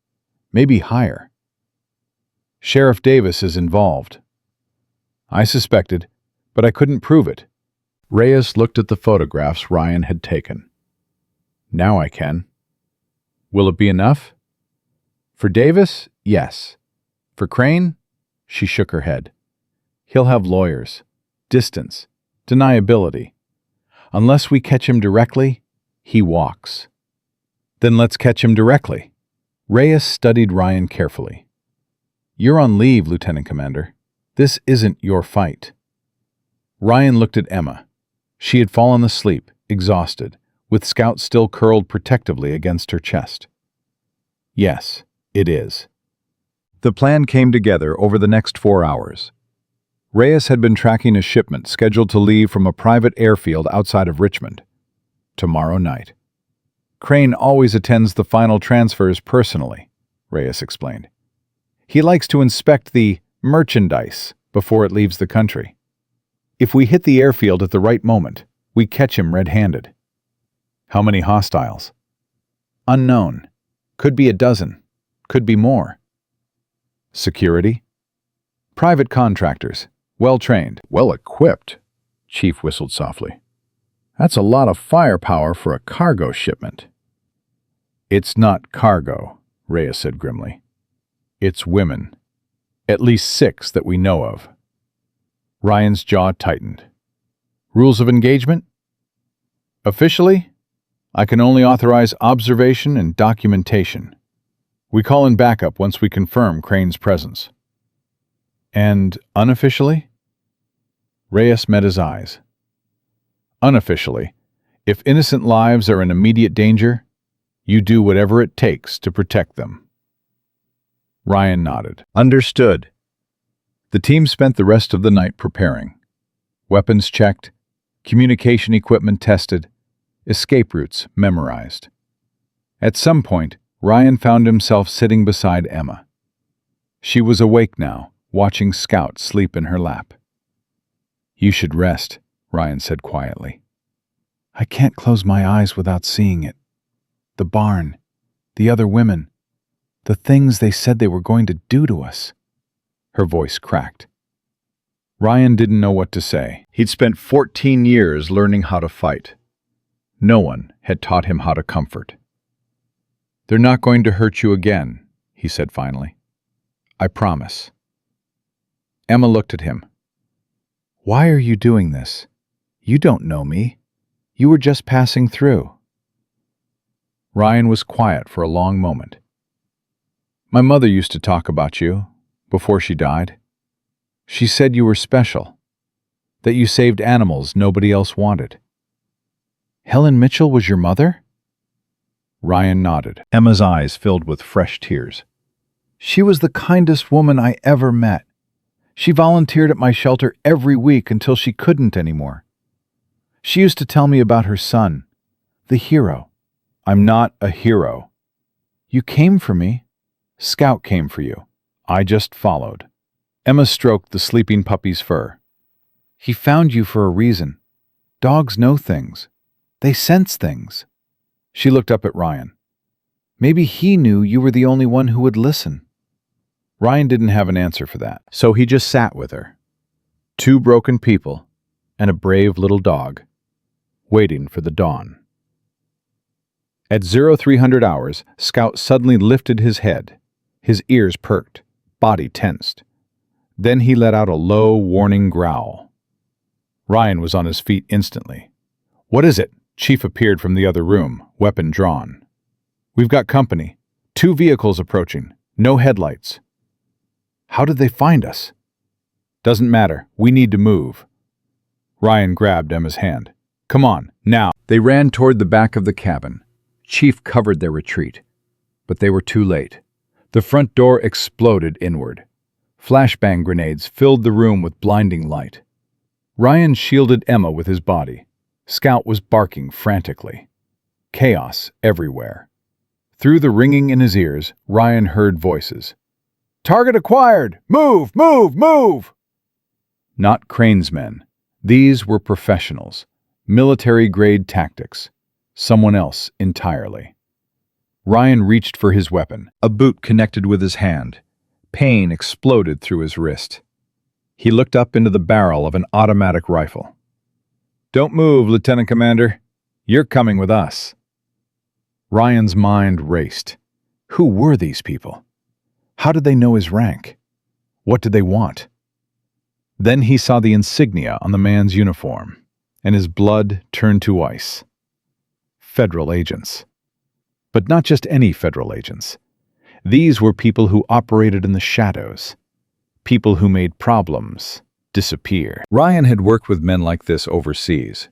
Maybe higher. Sheriff Davis is involved. I suspected, but I couldn't prove it. Reyes looked at the photographs Ryan had taken. Now I can. Will it be enough? For Davis, yes. For Crane, she shook her head. He'll have lawyers, distance, deniability. Unless we catch him directly, he walks. Then let's catch him directly. Reyes studied Ryan carefully. You're on leave, Lieutenant Commander. This isn't your fight. Ryan looked at Emma. She had fallen asleep, exhausted, with Scout still curled protectively against her chest. Yes, it is. The plan came together over the next 4 hours. Reyes had been tracking a shipment scheduled to leave from a private airfield outside of Richmond. Tomorrow night. Crane always attends the final transfers personally, Reyes explained. He likes to inspect the merchandise before it leaves the country. If we hit the airfield at the right moment, we catch him red-handed. How many hostiles? Unknown. Could be a dozen. Could be more. Security? Private contractors. Well-trained. Well-equipped. Chief whistled softly. That's a lot of firepower for a cargo shipment. It's not cargo, Reyes said grimly. It's women. At least 6 that we know of. Ryan's jaw tightened. Rules of engagement? Officially, I can only authorize observation and documentation. We call in backup once we confirm Crane's presence. And unofficially? Reyes met his eyes. Unofficially, if innocent lives are in immediate danger, you do whatever it takes to protect them. Ryan nodded. Understood. The team spent the rest of the night preparing. Weapons checked, communication equipment tested, escape routes memorized. At some point, Ryan found himself sitting beside Emma. She was awake now, watching Scout sleep in her lap. "You should rest," Ryan said quietly. "I can't close my eyes without seeing it. The barn, the other women, the things they said they were going to do to us." Her voice cracked. Ryan didn't know what to say. He'd spent 14 years learning how to fight. No one had taught him how to comfort. "They're not going to hurt you again," he said finally. "I promise." Emma looked at him. "Why are you doing this? You don't know me. You were just passing through." Ryan was quiet for a long moment. "My mother used to talk about you, before she died. She said you were special, that you saved animals nobody else wanted." "Helen Mitchell was your mother?" Ryan nodded. Emma's eyes filled with fresh tears. "She was the kindest woman I ever met. She volunteered at my shelter every week until she couldn't anymore. She used to tell me about her son, the hero." "I'm not a hero." "You came for me. Scout came for you. I just followed." Emma stroked the sleeping puppy's fur. "He found you for a reason. Dogs know things. They sense things." She looked up at Ryan. "Maybe he knew you were the only one who would listen." Ryan didn't have an answer for that, so he just sat with her. Two broken people and a brave little dog, waiting for the dawn. At 0300 hours, Scout suddenly lifted his head. His ears perked, body tensed. Then he let out a low, warning growl. Ryan was on his feet instantly. "What is it?" Chief appeared from the other room, weapon drawn. "We've got company. 2 vehicles approaching. No headlights." "How did they find us?" "Doesn't matter. We need to move." Ryan grabbed Emma's hand. "Come on, now." They ran toward the back of the cabin. Chief covered their retreat. But they were too late. The front door exploded inward. Flashbang grenades filled the room with blinding light. Ryan shielded Emma with his body. Scout was barking frantically. Chaos everywhere. Through the ringing in his ears, Ryan heard voices. "Target acquired! Move! Move! Move!" Not Crane's men. These were professionals. Military-grade tactics. Someone else entirely. Ryan reached for his weapon. A boot connected with his hand. Pain exploded through his wrist. He looked up into the barrel of an automatic rifle. "Don't move, Lieutenant Commander. You're coming with us." Ryan's mind raced. Who were these people? How did they know his rank? What did they want? Then he saw the insignia on the man's uniform, and his blood turned to ice. Federal agents. But not just any federal agents. These were people who operated in the shadows. People who made problems disappear. Ryan had worked with men like this overseas.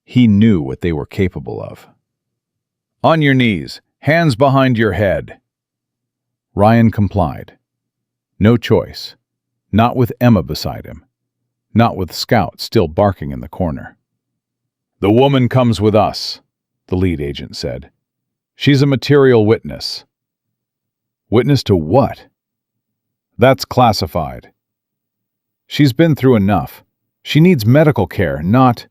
He knew what they were capable of. "On your knees, hands behind your head." Ryan complied. No choice. Not with Emma beside him. Not with Scout still barking in the corner. "The woman comes with us," the lead agent said. "She's a material witness." "Witness to what?" "That's classified." "She's been through enough. She needs medical care, not—"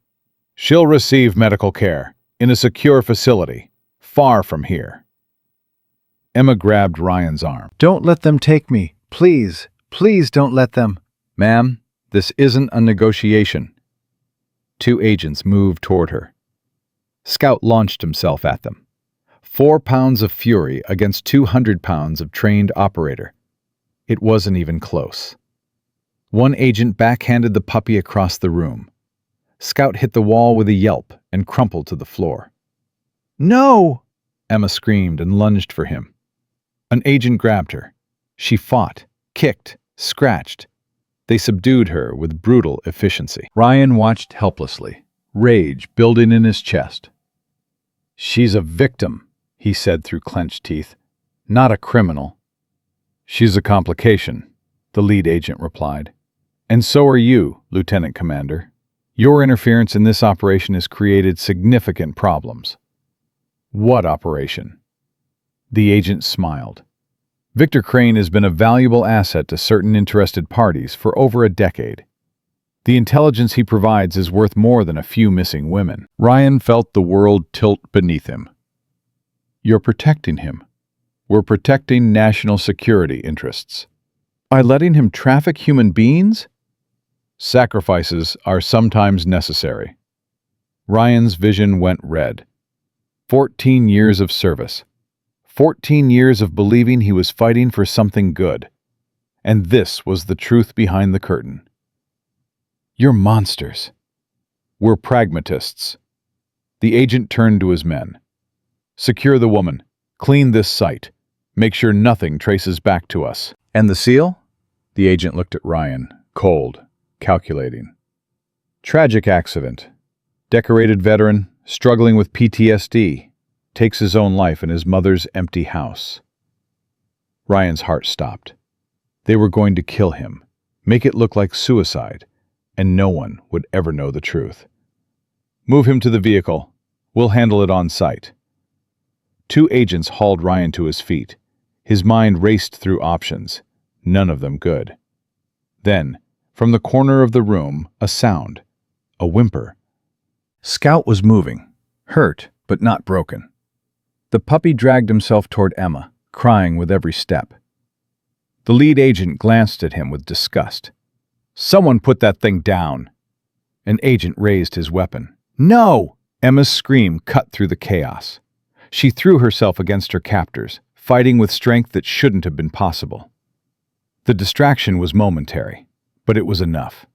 "She'll receive medical care, in a secure facility, far from here." Emma grabbed Ryan's arm. "Don't let them take me. Please, please don't let them." "Ma'am, this isn't a negotiation." 2 agents moved toward her. Scout launched himself at them. 4 pounds of fury against 200 pounds of trained operator. It wasn't even close. One agent backhanded the puppy across the room. Scout hit the wall with a yelp and crumpled to the floor. "No!" Emma screamed and lunged for him. An agent grabbed her. She fought, kicked, scratched. They subdued her with brutal efficiency. Ryan watched helplessly, rage building in his chest. "She's a victim," he said through clenched teeth. "Not a criminal." She's a complication, the lead agent replied. And so are you, Lieutenant Commander. Your interference in this operation has created significant problems. What operation? The agent smiled. Victor Crane has been a valuable asset to certain interested parties for over a decade. The intelligence he provides is worth more than a few missing women. Ryan felt the world tilt beneath him. You're protecting him. We're protecting national security interests. By letting him traffic human beings? Sacrifices are sometimes necessary. Ryan's vision went red. 14 years of service. 14 years of believing he was fighting for something good. And this was the truth behind the curtain. You're monsters. We're pragmatists. The agent turned to his men. Secure the woman. Clean this site. Make sure nothing traces back to us. And the SEAL? The agent looked at Ryan, cold, calculating. Tragic accident. Decorated veteran, struggling with PTSD. Takes his own life in his mother's empty house. Ryan's heart stopped. They were going to kill him, make it look like suicide, and no one would ever know the truth. Move him to the vehicle. We'll handle it on site. 2 agents hauled Ryan to his feet. His mind raced through options, none of them good. Then, from the corner of the room, a sound, a whimper. Scout was moving, hurt but not broken. The puppy dragged himself toward Emma, crying with every step. The lead agent glanced at him with disgust. Someone put that thing down. An agent raised his weapon. No! Emma's scream cut through the chaos. She threw herself against her captors, fighting with strength that shouldn't have been possible. The distraction was momentary, but it was enough.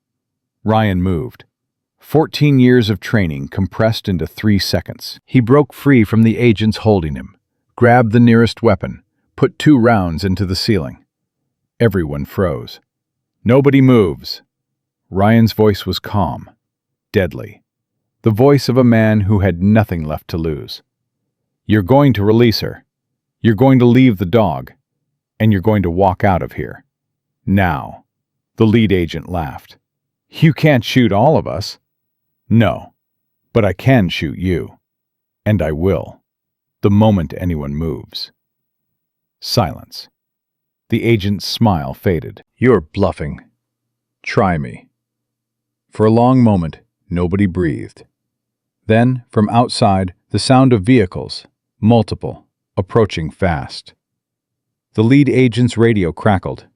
Ryan moved. 14 years of training compressed into 3 seconds. He broke free from the agents holding him, grabbed the nearest weapon, put 2 rounds into the ceiling. Everyone froze. Nobody moves. Ryan's voice was calm, deadly. The voice of a man who had nothing left to lose. You're going to release her. You're going to leave the dog. And you're going to walk out of here. Now. The lead agent laughed. You can't shoot all of us. No, but I can shoot you. And I will. The moment anyone moves. Silence. The agent's smile faded. You're bluffing. Try me. For a long moment, nobody breathed. Then, from outside, the sound of vehicles, multiple, approaching fast. The lead agent's radio crackled.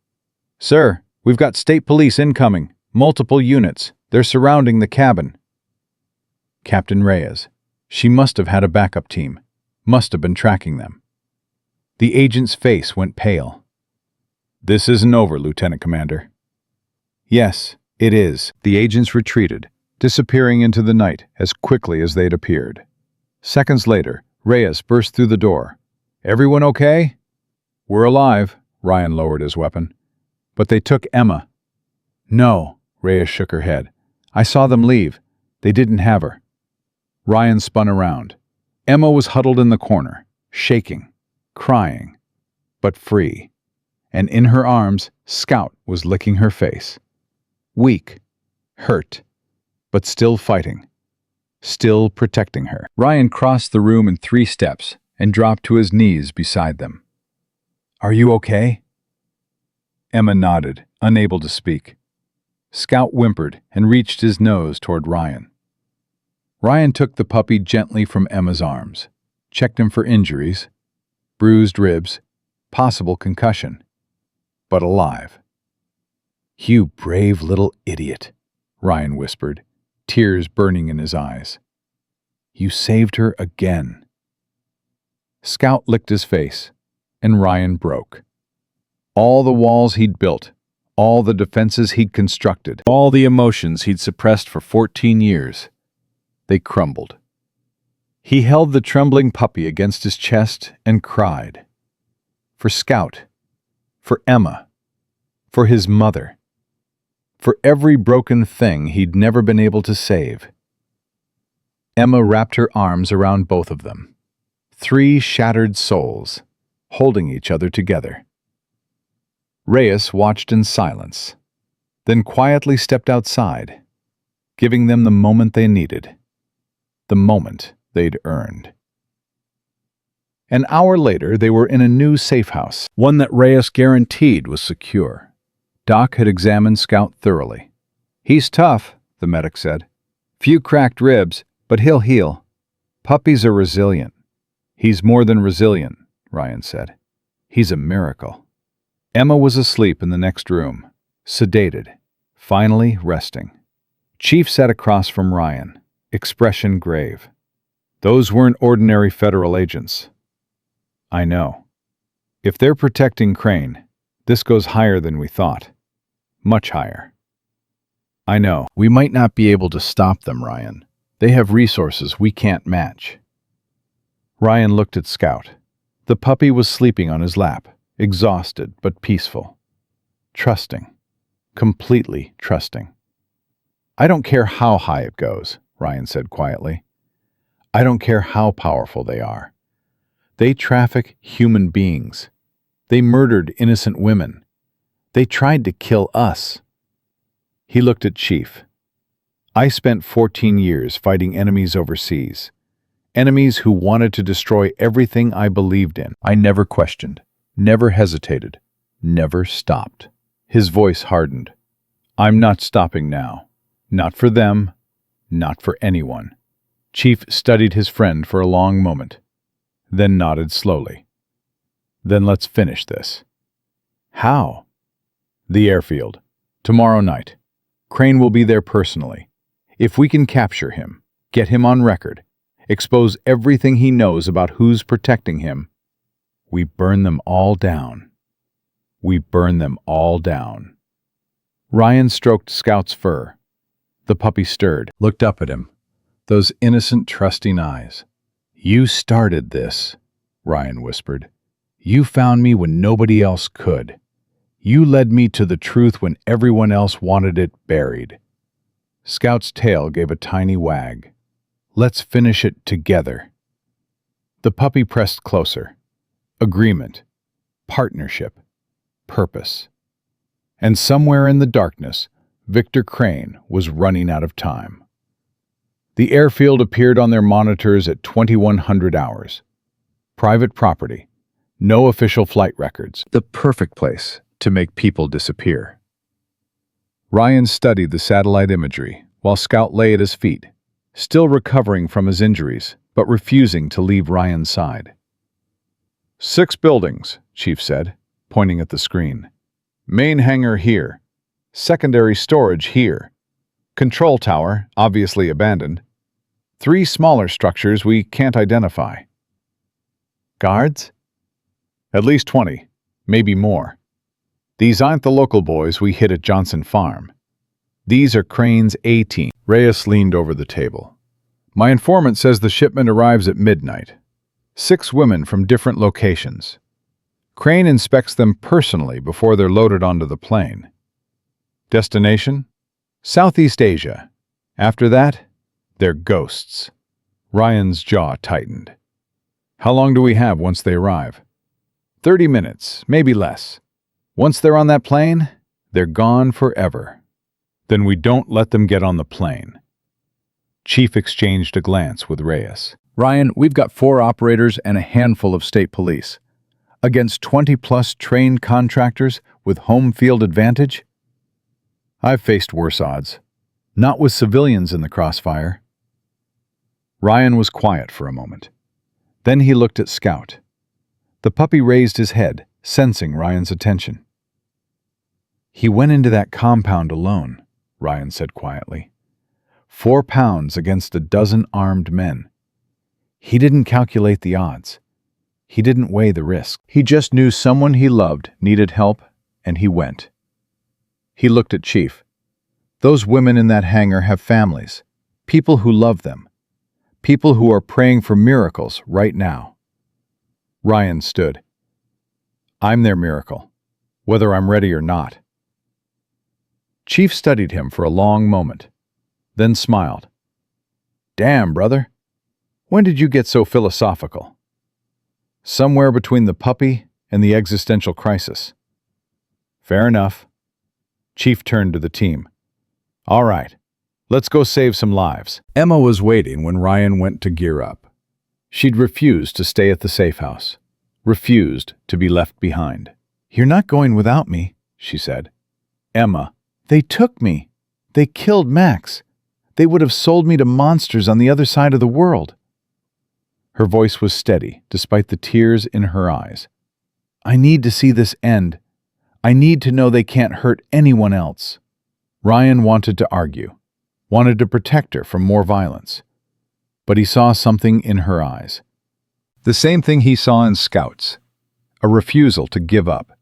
Sir, we've got state police incoming. Multiple units. They're surrounding the cabin. Captain Reyes. She must have had a backup team. Must have been tracking them. The agent's face went pale. This isn't over, Lieutenant Commander. Yes, it is. The agents retreated, disappearing into the night as quickly as they'd appeared. Seconds later, Reyes burst through the door. Everyone okay? We're alive, Ryan lowered his weapon. But they took Emma. No, Reyes shook her head. I saw them leave. They didn't have her. Ryan spun around. Emma was huddled in the corner, shaking, crying, but free. And in her arms, Scout was licking her face. Weak, hurt, but still fighting, still protecting her. Ryan crossed the room in 3 steps and dropped to his knees beside them. Are you okay? Emma nodded, unable to speak. Scout whimpered and reached his nose toward Ryan. Ryan took the puppy gently from Emma's arms, checked him for injuries, bruised ribs, possible concussion, but alive. You brave little idiot, Ryan whispered, tears burning in his eyes. You saved her again. Scout licked his face, and Ryan broke. All the walls he'd built, all the defenses he'd constructed, all the emotions he'd suppressed for 14 years, they crumbled. He held the trembling puppy against his chest and cried. For Scout, for Emma, for his mother, for every broken thing he'd never been able to save. Emma wrapped her arms around both of them. 3 shattered souls, holding each other together. Reyes watched in silence, then quietly stepped outside, giving them the moment they needed, the moment they'd earned. An hour later, they were in a new safe house, one that Reyes guaranteed was secure. Doc had examined Scout thoroughly. "He's tough," the medic said. "Few cracked ribs, but he'll heal. Puppies are resilient." "He's more than resilient," Ryan said. "He's a miracle." Emma was asleep in the next room, sedated, finally resting. Chief sat across from Ryan, expression grave. "Those weren't ordinary federal agents." "I know. If they're protecting Crane, this goes higher than we thought. Much higher." "I know. We might not be able to stop them, Ryan. They have resources we can't match." Ryan looked at Scout. The puppy was sleeping on his lap, exhausted but peaceful. Trusting. Completely trusting. "I don't care how high it goes," Ryan said quietly. "I don't care how powerful they are. They traffic human beings. They murdered innocent women. They tried to kill us." He looked at Chief. "I spent 14 years fighting enemies overseas. Enemies who wanted to destroy everything I believed in. I never questioned, never hesitated, never stopped." His voice hardened. "I'm not stopping now. Not for them, not for anyone." Chief studied his friend for a long moment, then nodded slowly. "Then let's finish this." "How?" "The airfield. Tomorrow night. Crane will be there personally. If we can capture him, get him on record, expose everything he knows about who's protecting him, we burn them all down. We burn them all down." Ryan stroked Scout's fur. The puppy stirred, looked up at him. Those innocent, trusting eyes. "You started this," Ryan whispered. "You found me when nobody else could. You led me to the truth when everyone else wanted it buried." Scout's tail gave a tiny wag. "Let's finish it together." The puppy pressed closer. Agreement. Partnership. Purpose. And somewhere in the darkness, Victor Crane was running out of time. The airfield appeared on their monitors at 2100 hours. Private property. No official flight records. The perfect place to make people disappear. Ryan studied the satellite imagery while Scout lay at his feet, still recovering from his injuries, but refusing to leave Ryan's side. 6 buildings, Chief said, pointing at the screen. "Main hangar here. Secondary storage here. Control tower, obviously abandoned. 3 smaller structures we can't identify." "Guards?" "At least 20, maybe more. These aren't the local boys we hit at Johnson Farm. These are Crane's A-team." Reyes leaned over the table. "My informant says the shipment arrives at midnight. 6 women from different locations. Crane inspects them personally before they're loaded onto the plane. Destination? Southeast Asia. After that, they're ghosts." Ryan's jaw tightened. "How long do we have once they arrive?" 30 minutes, maybe less. Once they're on that plane, they're gone forever. Then we don't let them get on the plane." Chief exchanged a glance with Reyes. "Ryan, we've got 4 operators and a handful of state police. Against 20-plus trained contractors with home field advantage? I've faced worse odds. Not with civilians in the crossfire." Ryan was quiet for a moment. Then he looked at Scout. The puppy raised his head, sensing Ryan's attention. "He went into that compound alone," Ryan said quietly. 4 pounds against a dozen armed men. He didn't calculate the odds. He didn't weigh the risk. He just knew someone he loved needed help, and he went. He looked at Chief. "Those women in that hangar have families, people who love them, people who are praying for miracles right now." Ryan stood. "I'm their miracle, whether I'm ready or not." Chief studied him for a long moment, then smiled. "Damn, brother. When did you get so philosophical?" "Somewhere between the puppy and the existential crisis." Fair enough. Chief turned to the team. All right, let's go save some lives. Emma was waiting when Ryan went to gear up. She'd refused to stay at the safe house, refused to be left behind. You're not going without me, she said. Emma, they took me. They killed Max. They would have sold me to monsters on the other side of the world. Her voice was steady, despite the tears in her eyes. I need to see this end. I need to know they can't hurt anyone else. Ryan wanted to argue, wanted to protect her from more violence. But he saw something in her eyes. The same thing he saw in Scout's. A refusal to give up,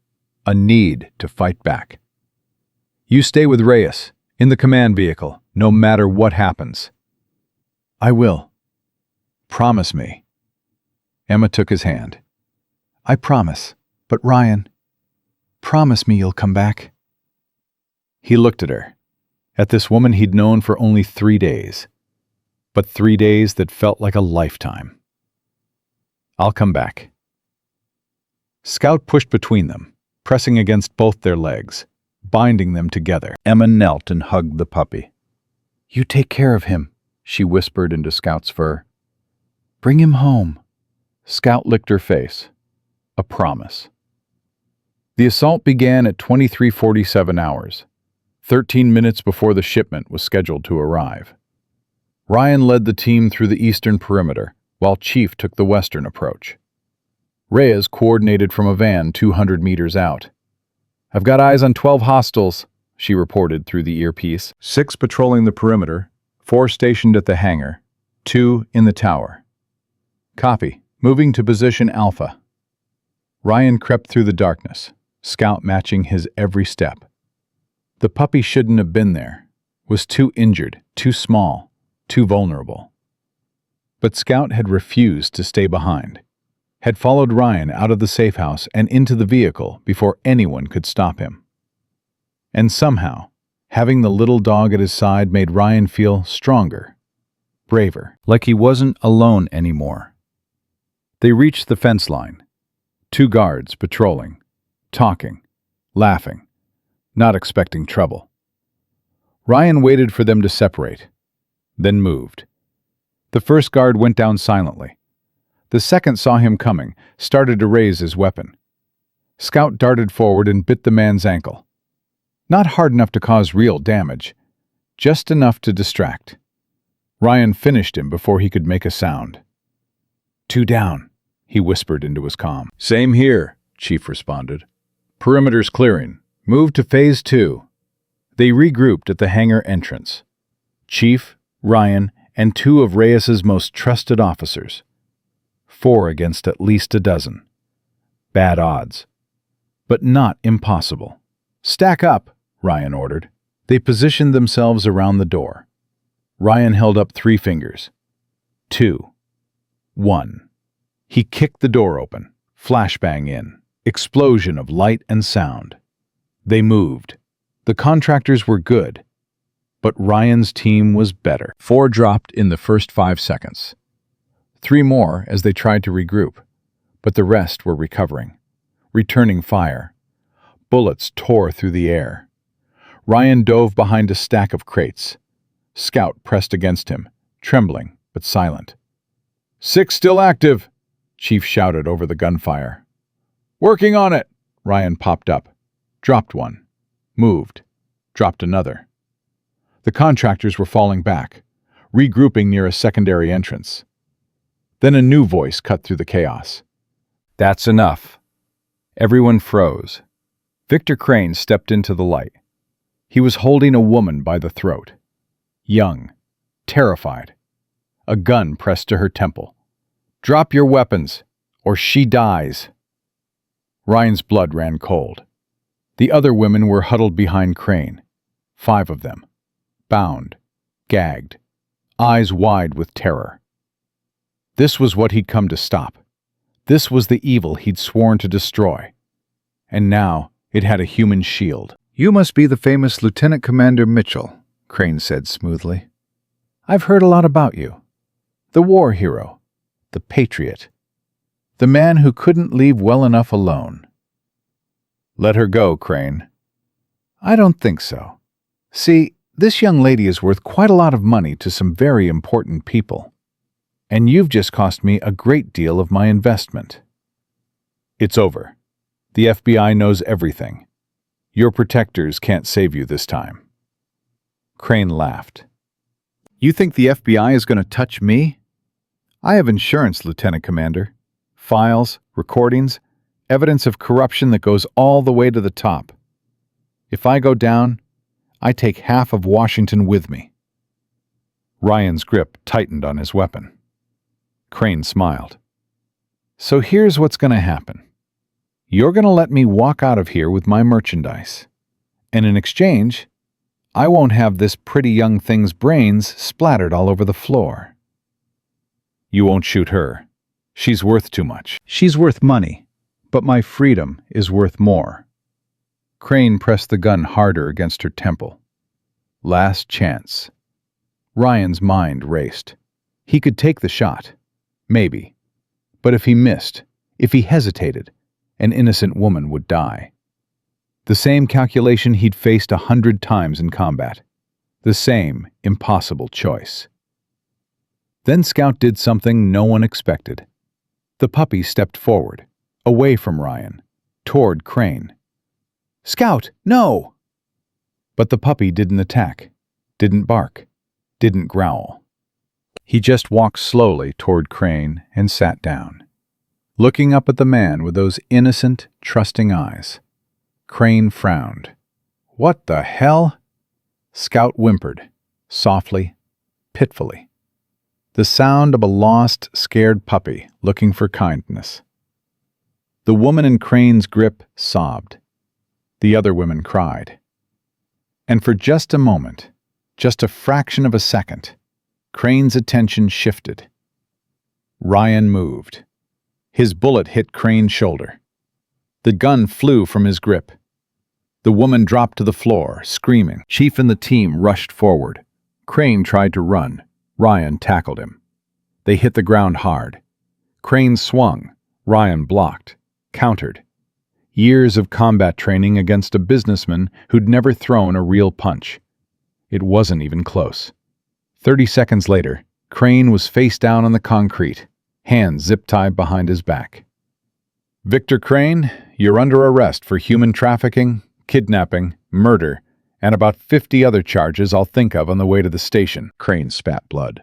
a need to fight back. You stay with Reyes, in the command vehicle, no matter what happens. I will. Promise me. Emma took his hand. I promise, but Ryan, promise me you'll come back. He looked at her, at this woman he'd known for only 3 days, but 3 days that felt like a lifetime. I'll come back. Scout pushed between them, pressing against both their legs, binding them together. Emma knelt and hugged the puppy. You take care of him, she whispered into Scout's fur. Bring him home. Scout licked her face. A promise. The assault began at 23:47 hours, 13 minutes before the shipment was scheduled to arrive. Ryan led the team through the eastern perimeter, while Chief took the western approach. Reyes coordinated from a van 200 meters out. I've got eyes on 12 hostiles, she reported through the earpiece. 6 patrolling the perimeter, 4 stationed at the hangar, 2 in the tower. Copy. Moving to position Alpha. Ryan crept through the darkness, Scout matching his every step. The puppy shouldn't have been there, was too injured, too small, too vulnerable. But Scout had refused to stay behind, had followed Ryan out of the safe house and into the vehicle before anyone could stop him. And somehow, having the little dog at his side made Ryan feel stronger, braver, like he wasn't alone anymore. They reached the fence line. 2 guards patrolling, talking, laughing, not expecting trouble. Ryan waited for them to separate, then moved. The first guard went down silently. The second saw him coming, started to raise his weapon. Scout darted forward and bit the man's ankle. Not hard enough to cause real damage, just enough to distract. Ryan finished him before he could make a sound. 2 down, he whispered into his comm. Same here, Chief responded. Perimeter's clearing. Move to Phase 2. They regrouped at the hangar entrance. Chief, Ryan, and 2 of Reyes's most trusted officers. 4 against at least a dozen. Bad odds. But not impossible. Stack up, Ryan ordered. They positioned themselves around the door. Ryan held up 3 fingers. 2. 1. He kicked the door open. Flashbang in. Explosion of light and sound. They moved. The contractors were good, but Ryan's team was better. 4 dropped in the first 5 seconds. 3 more as they tried to regroup, but the rest were recovering, returning fire. Bullets tore through the air. Ryan dove behind a stack of crates. Scout pressed against him, trembling but silent. 6 still active, Chief shouted over the gunfire. Working on it, Ryan popped up, dropped one, moved, dropped another. The contractors were falling back, regrouping near a secondary entrance. Then a new voice cut through the chaos. That's enough. Everyone froze. Victor Crane stepped into the light. He was holding a woman by the throat. Young, terrified. A gun pressed to her temple. Drop your weapons, or she dies. Ryan's blood ran cold. The other women were huddled behind Crane. 5 of them. Bound, gagged, eyes wide with terror. This was what he'd come to stop. This was the evil he'd sworn to destroy. And now it had a human shield. You must be the famous Lieutenant Commander Mitchell, Crane said smoothly. I've heard a lot about you. The war hero. The patriot. The man who couldn't leave well enough alone. Let her go, Crane, I don't think so. See, this young lady is worth quite a lot of money to some very important people. And you've just cost me a great deal of my investment. It's over. The FBI knows everything. Your protectors can't save you this time. Crane laughed. You think the FBI is going to touch me? I have insurance, Lieutenant Commander. Files, recordings, evidence of corruption that goes all the way to the top. If I go down, I take half of Washington with me. Ryan's grip tightened on his weapon. Crane smiled. So here's what's going to happen. You're going to let me walk out of here with my merchandise. And in exchange, I won't have this pretty young thing's brains splattered all over the floor. You won't shoot her. She's worth too much. She's worth money, but my freedom is worth more. Crane pressed the gun harder against her temple. Last chance. Ryan's mind raced. He could take the shot. Maybe. But if he missed, if he hesitated, an innocent woman would die. The same calculation he'd faced 100 times in combat. The same impossible choice. Then Scout did something no one expected. The puppy stepped forward, away from Ryan, toward Crane. Scout, no! But the puppy didn't attack, didn't bark, didn't growl. He just walked slowly toward Crane and sat down, looking up at the man with those innocent, trusting eyes. Crane frowned. What the hell? Scout whimpered, softly, pitifully. The sound of a lost, scared puppy looking for kindness. The woman in Crane's grip sobbed. The other women cried. And for just a moment, just a fraction of a second, Crane's attention shifted. Ryan moved. His bullet hit Crane's shoulder. The gun flew from his grip. The woman dropped to the floor, screaming. Chief and the team rushed forward. Crane tried to run. Ryan tackled him. They hit the ground hard. Crane swung. Ryan blocked, countered. Years of combat training against a businessman who'd never thrown a real punch. It wasn't even close. 30 seconds later, Crane was face down on the concrete, hands zip-tied behind his back. Victor Crane, you're under arrest for human trafficking, kidnapping, murder, and about 50 other charges I'll think of on the way to the station. Crane spat blood.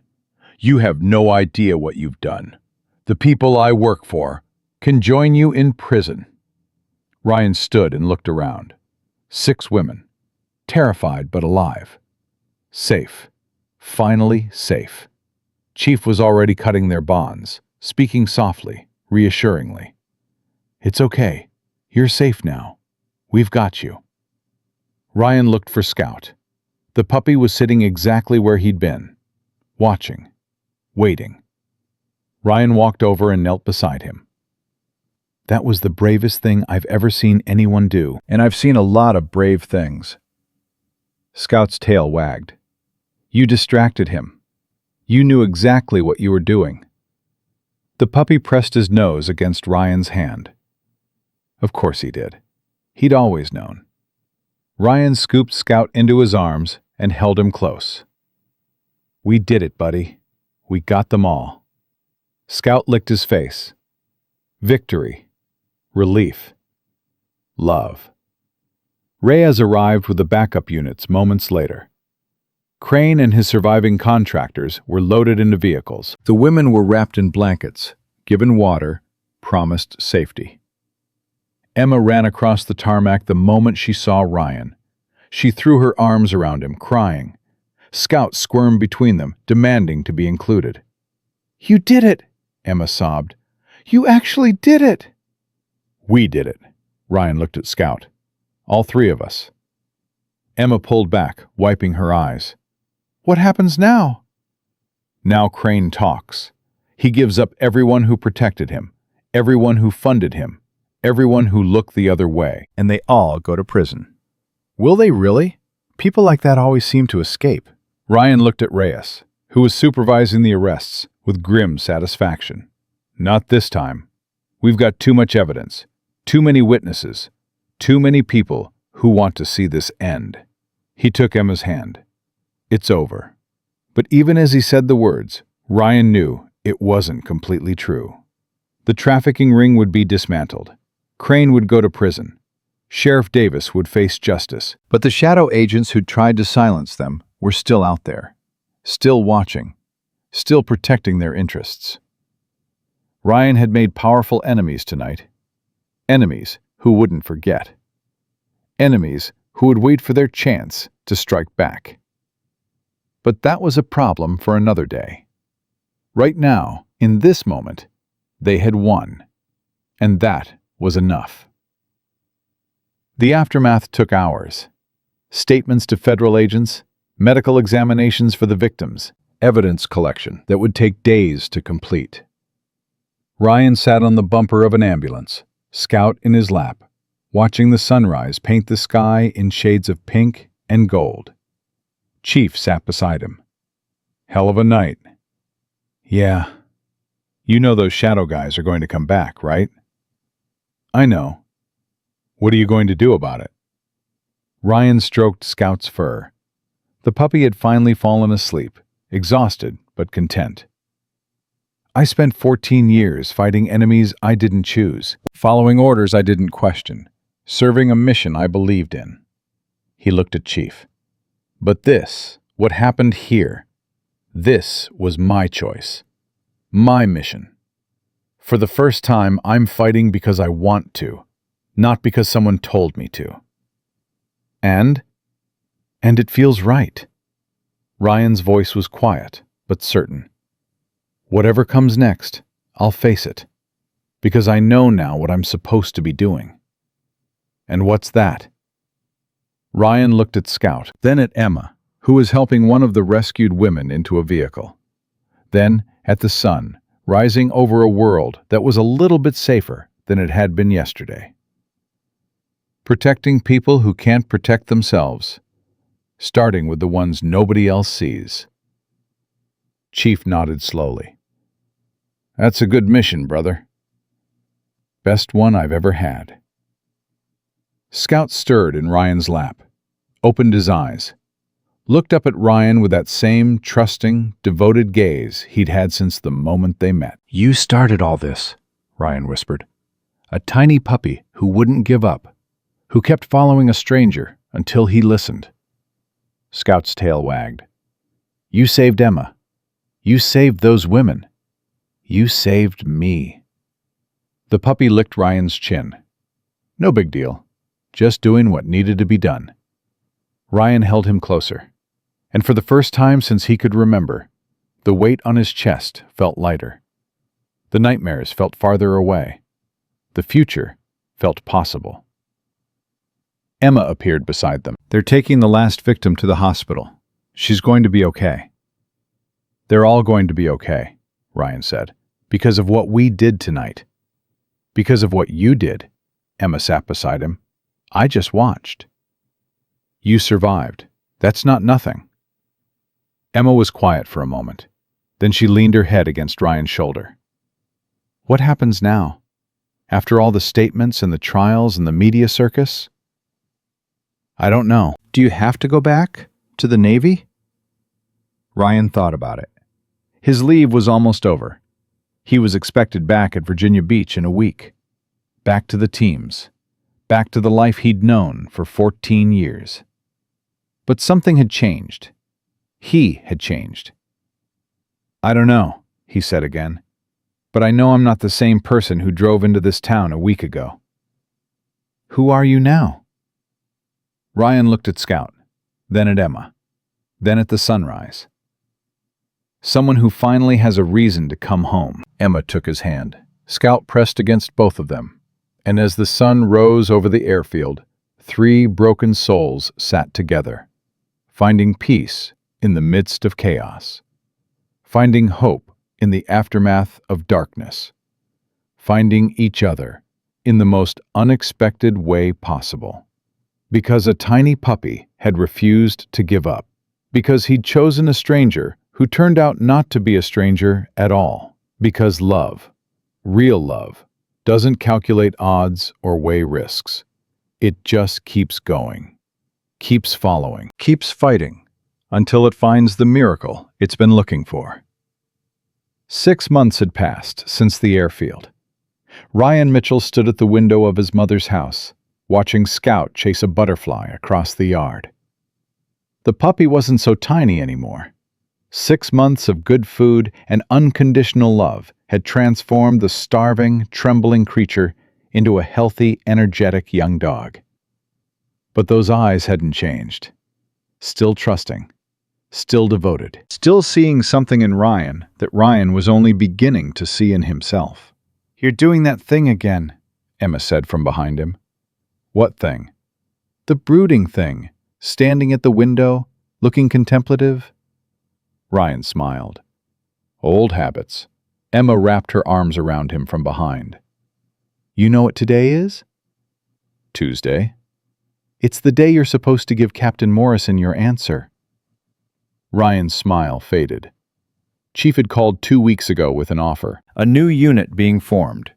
You have no idea what you've done. The people I work for can join you in prison. Ryan stood and looked around. 6 women, terrified but alive. Safe. Finally safe. Chief was already cutting their bonds, speaking softly, reassuringly. It's okay. You're safe now. We've got you. Ryan looked for Scout. The puppy was sitting exactly where he'd been, watching, waiting. Ryan walked over and knelt beside him. That was the bravest thing I've ever seen anyone do, and I've seen a lot of brave things. Scout's tail wagged. You distracted him. You knew exactly what you were doing. The puppy pressed his nose against Ryan's hand. Of course he did. He'd always known. Ryan scooped Scout into his arms and held him close. We did it, buddy. We got them all. Scout licked his face. Victory. Relief. Love. Reyes arrived with the backup units moments later. Crane and his surviving contractors were loaded into vehicles. The women were wrapped in blankets, given water, promised safety. Emma ran across the tarmac the moment she saw Ryan. She threw her arms around him, crying. Scout squirmed between them, demanding to be included. You did it, Emma sobbed. You actually did it. We did it. Ryan looked at Scout. All 3 of us. Emma pulled back, wiping her eyes. What happens now? Now Crane talks. He gives up everyone who protected him, everyone who funded him, everyone who looked the other way, and they all go to prison. Will they really? People like that always seem to escape. Ryan looked at Reyes, who was supervising the arrests, with grim satisfaction. Not this time. We've got too much evidence, too many witnesses, too many people who want to see this end. He took Emma's hand. It's over. But even as he said the words, Ryan knew it wasn't completely true. The trafficking ring would be dismantled. Crane would go to prison. Sheriff Davis would face justice. But the shadow agents who tried to silence them were still out there, still watching, still protecting their interests. Ryan had made powerful enemies tonight. Enemies who wouldn't forget. Enemies who would wait for their chance to strike back. But that was a problem for another day. Right now, in this moment, they had won. And that was enough. The aftermath took hours. Statements to federal agents, medical examinations for the victims, evidence collection that would take days to complete. Ryan sat on the bumper of an ambulance, Scout in his lap, watching the sunrise paint the sky in shades of pink and gold. Chief sat beside him. Hell of a night. Yeah. You know those shadow guys are going to come back, right? I know. What are you going to do about it? Ryan stroked Scout's fur. The puppy had finally fallen asleep, exhausted but content. I spent 14 years fighting enemies I didn't choose, following orders I didn't question, serving a mission I believed in. He looked at Chief. But this, what happened here, this was my choice. My mission. For the first time, I'm fighting because I want to, not because someone told me to. And it feels right. Ryan's voice was quiet, but certain. Whatever comes next, I'll face it, because I know now what I'm supposed to be doing. And what's that? Ryan looked at Scout, then at Emma, who was helping one of the rescued women into a vehicle. Then at the sun, rising over a world that was a little bit safer than it had been yesterday. Protecting people who can't protect themselves, starting with the ones nobody else sees. Chief nodded slowly. That's a good mission, brother. Best one I've ever had. Scout stirred in Ryan's lap, opened his eyes, looked up at Ryan with that same trusting, devoted gaze he'd had since the moment they met. You started all this, Ryan whispered. A tiny puppy who wouldn't give up, who kept following a stranger until he listened. Scout's tail wagged. You saved Emma. You saved those women. You saved me. The puppy licked Ryan's chin. No big deal. Just doing what needed to be done. Ryan held him closer. And for the first time since he could remember, the weight on his chest felt lighter. The nightmares felt farther away. The future felt possible. Emma appeared beside them. They're taking the last victim to the hospital. She's going to be okay. They're all going to be okay, Ryan said, because of what we did tonight. Because of what you did, Emma sat beside him. I just watched. You survived. That's not nothing. Emma was quiet for a moment. Then she leaned her head against Ryan's shoulder. What happens now? After all the statements and the trials and the media circus? I don't know. Do you have to go back? To the Navy? Ryan thought about it. His leave was almost over. He was expected back at Virginia Beach in a week. Back to the teams. Back to the life he'd known for 14 years. But something had changed. He had changed. I don't know, he said again. But I know I'm not the same person who drove into this town a week ago. Who are you now? Ryan looked at Scout, then at Emma, then at the sunrise. Someone who finally has a reason to come home. Emma took his hand. Scout pressed against both of them, and as the sun rose over the airfield, 3 broken souls sat together, finding peace in the midst of chaos, finding hope in the aftermath of darkness, finding each other in the most unexpected way possible. Because a tiny puppy had refused to give up, because he'd chosen a stranger who turned out not to be a stranger at all, because love, real love, doesn't calculate odds or weigh risks. It just keeps going, keeps following, keeps fighting, until it finds the miracle it's been looking for. 6 months had passed since the airfield. Ryan Mitchell stood at the window of his mother's house, watching Scout chase a butterfly across the yard. The puppy wasn't so tiny anymore. 6 months of good food and unconditional love had transformed the starving, trembling creature into a healthy, energetic young dog. But those eyes hadn't changed. Still trusting, still devoted, still seeing something in Ryan that Ryan was only beginning to see in himself. "You're doing that thing again," Emma said from behind him. "What thing?" "The brooding thing, standing at the window, looking contemplative." Ryan smiled. "Old habits." Emma wrapped her arms around him from behind. "You know what today is?" "Tuesday." "It's the day you're supposed to give Captain Morrison your answer." Ryan's smile faded. Chief had called 2 weeks ago with an offer. A new unit being formed,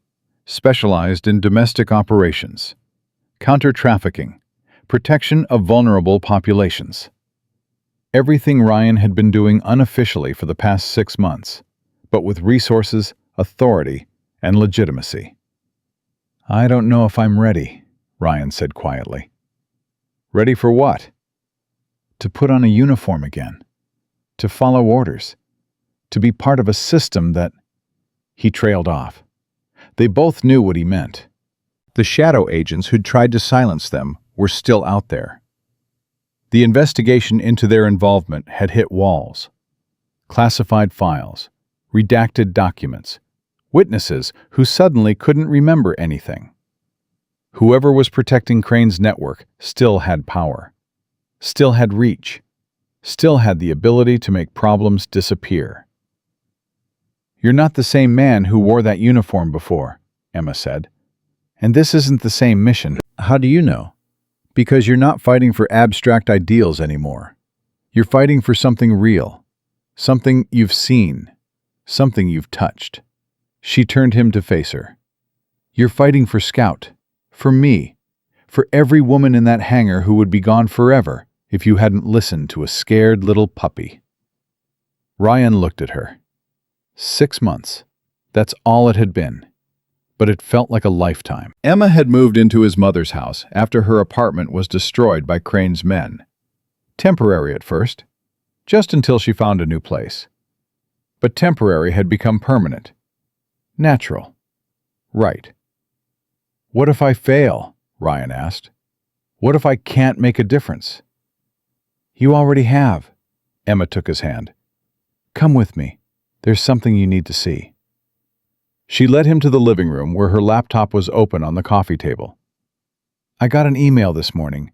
specialized in domestic operations, counter-trafficking, protection of vulnerable populations. Everything Ryan had been doing unofficially for the past 6 months, but with resources, authority, and legitimacy. "I don't know if I'm ready," Ryan said quietly. "Ready for what?" "To put on a uniform again. To follow orders. To be part of a system that—" He trailed off. They both knew what he meant. The shadow agents who'd tried to silence them were still out there. The investigation into their involvement had hit walls. Classified files, redacted documents, witnesses who suddenly couldn't remember anything. Whoever was protecting Crane's network still had power, still had reach, still had the ability to make problems disappear. "You're not the same man who wore that uniform before," Emma said. "And this isn't the same mission." "How do you know?" "Because you're not fighting for abstract ideals anymore. You're fighting for something real, something you've seen, something you've touched." She turned him to face her. "You're fighting for Scout, for me, for every woman in that hangar who would be gone forever if you hadn't listened to a scared little puppy." Ryan looked at her. 6 months. That's all it had been. But it felt like a lifetime. Emma had moved into his mother's house after her apartment was destroyed by Crane's men. Temporary at first, just until she found a new place. But temporary had become permanent. Natural. Right. "What if I fail?" Ryan asked. "What if I can't make a difference?" "You already have." Emma took his hand. "Come with me. There's something you need to see." She led him to the living room where her laptop was open on the coffee table. "I got an email this morning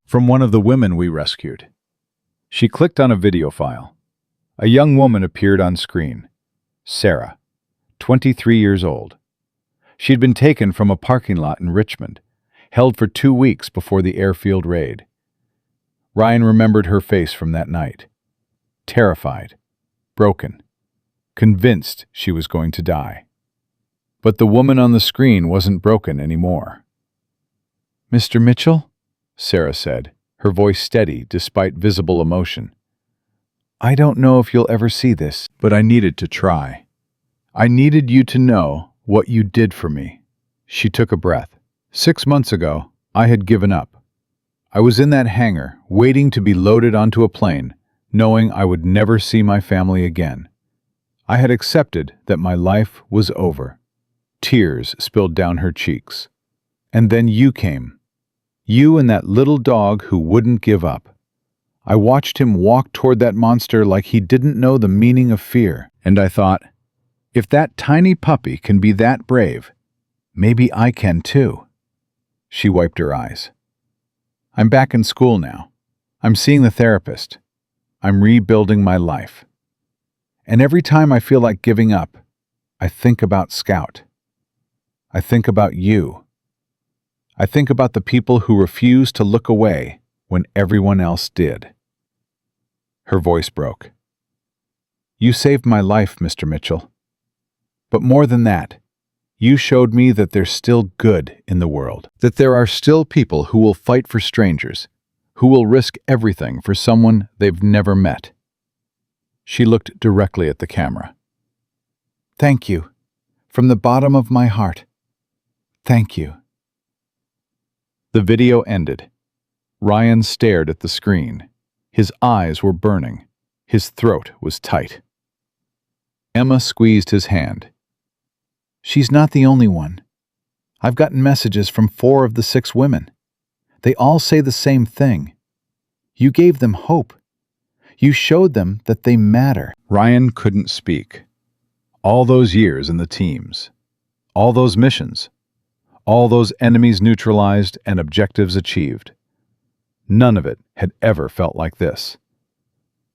from one of the women we rescued." She clicked on a video file. A young woman appeared on screen. Sarah, 23 years old. She'd been taken from a parking lot in Richmond, held for 2 weeks before the airfield raid. Ryan remembered her face from that night. Terrified, broken, convinced she was going to die. But the woman on the screen wasn't broken anymore. "Mr. Mitchell?" Sarah said, her voice steady despite visible emotion. "I don't know if you'll ever see this, but I needed to try. I needed you to know what you did for me." She took a breath. 6 months ago, I had given up. I was in that hangar, waiting to be loaded onto a plane, knowing I would never see my family again. I had accepted that my life was over. Tears spilled down her cheeks. And then you came. You and that little dog who wouldn't give up. I watched him walk toward that monster like he didn't know the meaning of fear, and I thought, if that tiny puppy can be that brave, maybe I can too. She wiped her eyes. I'm back in school now. I'm seeing the therapist. I'm rebuilding my life. And every time I feel like giving up, I think about Scout. I think about you. I think about the people who refused to look away when everyone else did. Her voice broke. You saved my life, Mr. Mitchell. But more than that, You showed me that there's still good in the world, that there are still people who will fight for strangers, who will risk everything for someone they've never met. She looked directly at the camera. Thank you. From the bottom of my heart. Thank you. The video ended. Ryan stared at the screen. His eyes were burning. His throat was tight. Emma squeezed his hand. She's not the only one. I've gotten messages from 4 of the 6 women. They all say the same thing. You gave them hope. You showed them that they matter. Ryan couldn't speak. All those years in the teams, all those missions, all those enemies neutralized and objectives achieved. None of it had ever felt like this.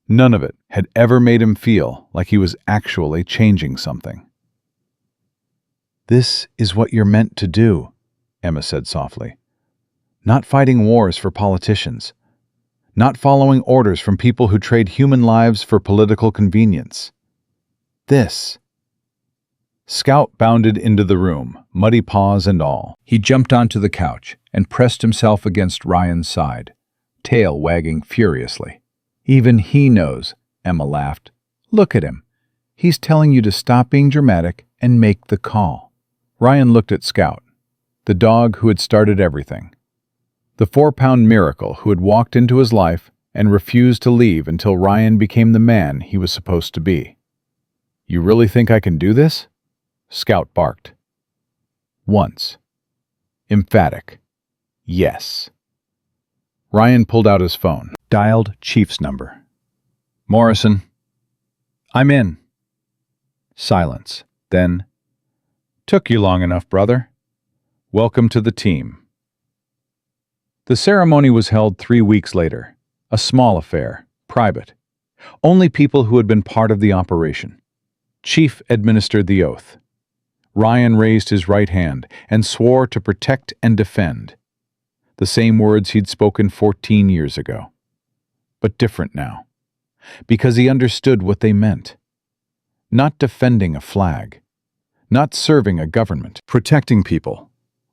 None of it had ever made him feel like he was actually changing something. This is what you're meant to do, Emma said softly. Not fighting wars for politicians. Not following orders from people who trade human lives for political convenience. This. Scout bounded into the room, muddy paws and all. He jumped onto the couch and pressed himself against Ryan's side, tail wagging furiously. Even he knows, Emma laughed. Look at him. He's telling you to stop being dramatic and make the call. Ryan looked at Scout, the dog who had started everything. The 4-pound miracle who had walked into his life and refused to leave until Ryan became the man he was supposed to be. You really think I can do this? Scout barked. Once. Emphatic. Yes. Ryan pulled out his phone, dialed Chief's number. Morrison. I'm in. Silence. Then, took you long enough, brother. Welcome to the team. The ceremony was held 3 weeks later, a small affair, private. Only people who had been part of the operation. Chief administered the oath. Ryan raised his right hand and swore to protect and defend. The same words he'd spoken 14 years ago. But different now, because he understood what they meant. Not defending a flag, not serving a government, protecting people,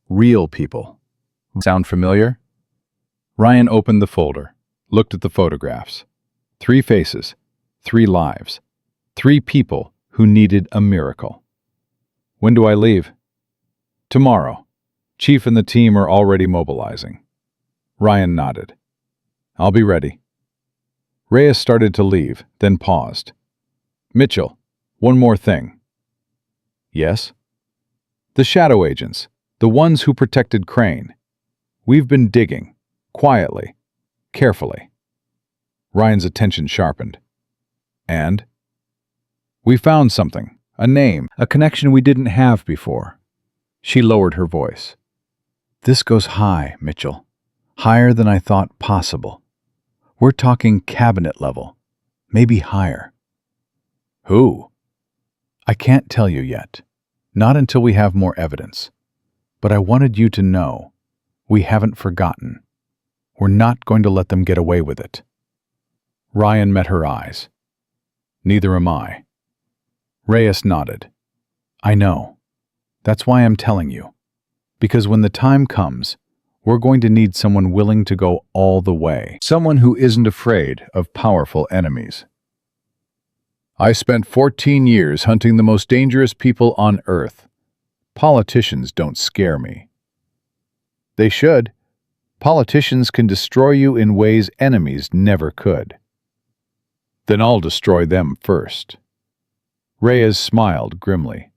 real people. Sound familiar? Ryan opened the folder, looked at the photographs. 3 faces, 3 lives, 3 people who needed a miracle. When do I leave? Tomorrow. Chief and the team are already mobilizing. Ryan nodded. I'll be ready. Reyes started to leave, then paused. Mitchell, one more thing. Yes? The shadow agents, the ones who protected Crane. We've been digging, quietly, carefully. Ryan's attention sharpened. And? We found something. A name, a connection we didn't have before. She lowered her voice. This goes high, Mitchell. Higher than I thought possible. We're talking cabinet level. Maybe higher. Who? I can't tell you yet. Not until we have more evidence. But I wanted you to know. We haven't forgotten. We're not going to let them get away with it. Ryan met her eyes. Neither am I. Reyes nodded. I know. That's why I'm telling you. Because when the time comes, we're going to need someone willing to go all the way. Someone who isn't afraid of powerful enemies. I spent 14 years hunting the most dangerous people on Earth. Politicians don't scare me. They should. Politicians can destroy you in ways enemies never could. Then I'll destroy them first. Reyes smiled grimly.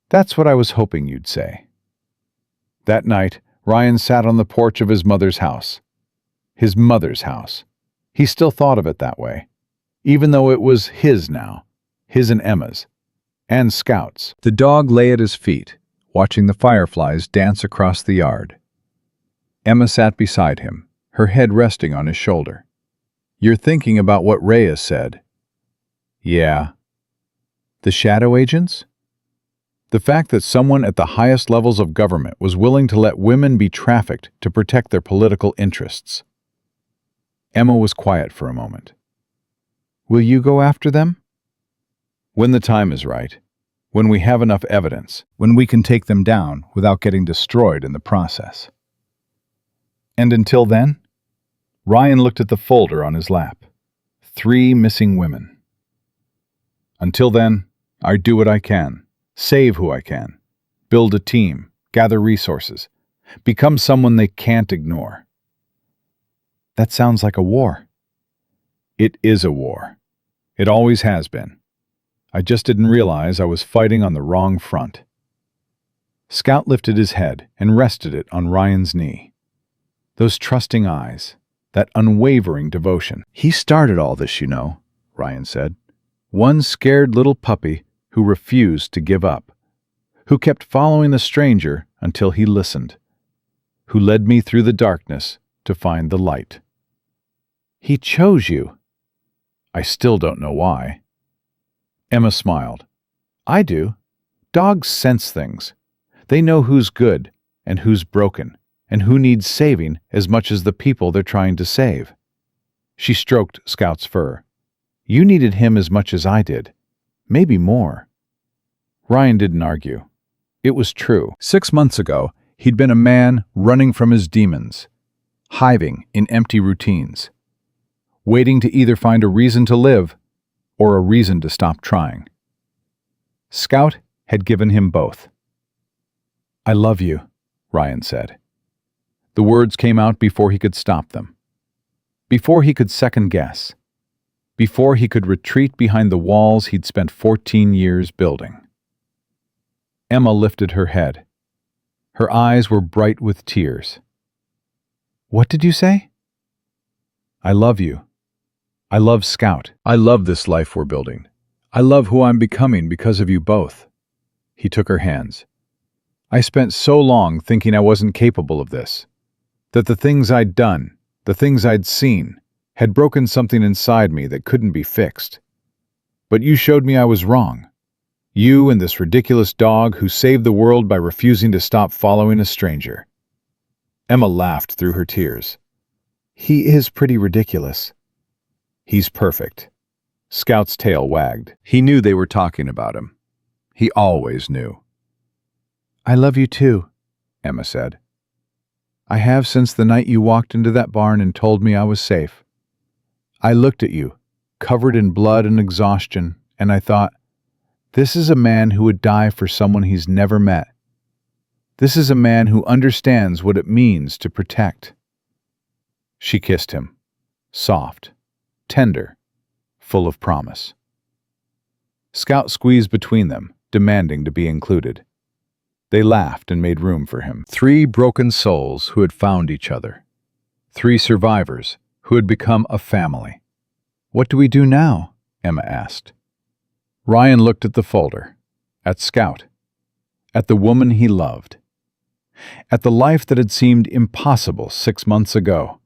That's what I was hoping you'd say. That night, Ryan sat on the porch of his mother's house. His mother's house. He still thought of it that way, even though it was his now, his and Emma's, and Scout's. The dog lay at his feet, watching the fireflies dance across the yard. Emma sat beside him, her head resting on his shoulder. You're thinking about what Reyes said. Yeah. The shadow agents? The fact that someone at the highest levels of government was willing to let women be trafficked to protect their political interests. Emma was quiet for a moment. Will you go after them? When the time is right. when we have enough evidence, when we can take them down without getting destroyed in the process. And until then, Ryan looked at the folder on his lap. 3 missing women. Until then, I do what I can, save who I can, build a team, gather resources, become someone they can't ignore. That sounds like a war. It is a war. It always has been. I just didn't realize I was fighting on the wrong front. Scout lifted his head and rested it on Ryan's knee. Those trusting eyes, that unwavering devotion. He started all this, you know, Ryan said. One scared little puppy who refused to give up, who kept following the stranger until he listened, who led me through the darkness to find the light. He chose you. I still don't know why. Emma smiled. I do. Dogs sense things. They know who's good and who's broken, and who needs saving as much as the people they're trying to save. She stroked Scout's fur. You needed him as much as I did. Maybe more. Ryan didn't argue. It was true. 6 months ago, he'd been a man running from his demons, hiving in empty routines, waiting to either find a reason to live or a reason to stop trying. Scout had given him both. I love you, Ryan said. The words came out before he could stop them, before he could second guess, before he could retreat behind the walls he'd spent 14 years building. Emma lifted her head. Her eyes were bright with tears. What did you say? I love you. I love Scout. I love this life we're building. I love who I'm becoming because of you both. He took her hands. I spent so long thinking I wasn't capable of this, that the things I'd done, the things I'd seen, had broken something inside me that couldn't be fixed. But you showed me I was wrong. You and this ridiculous dog who saved the world by refusing to stop following a stranger. Emma laughed through her tears. He is pretty ridiculous. He's perfect. Scout's tail wagged. He knew they were talking about him. He always knew. I love you too, Emma said. I have since the night you walked into that barn and told me I was safe. I looked at you, covered in blood and exhaustion, and I thought, this is a man who would die for someone he's never met. This is a man who understands what it means to protect. She kissed him, soft, tender, full of promise. Scout squeezed between them, demanding to be included. They laughed and made room for him. 3 broken souls who had found each other. 3 survivors who had become a family. What do we do now? Emma asked. Ryan looked at the folder, at Scout, at the woman he loved, at the life that had seemed impossible 6 months ago,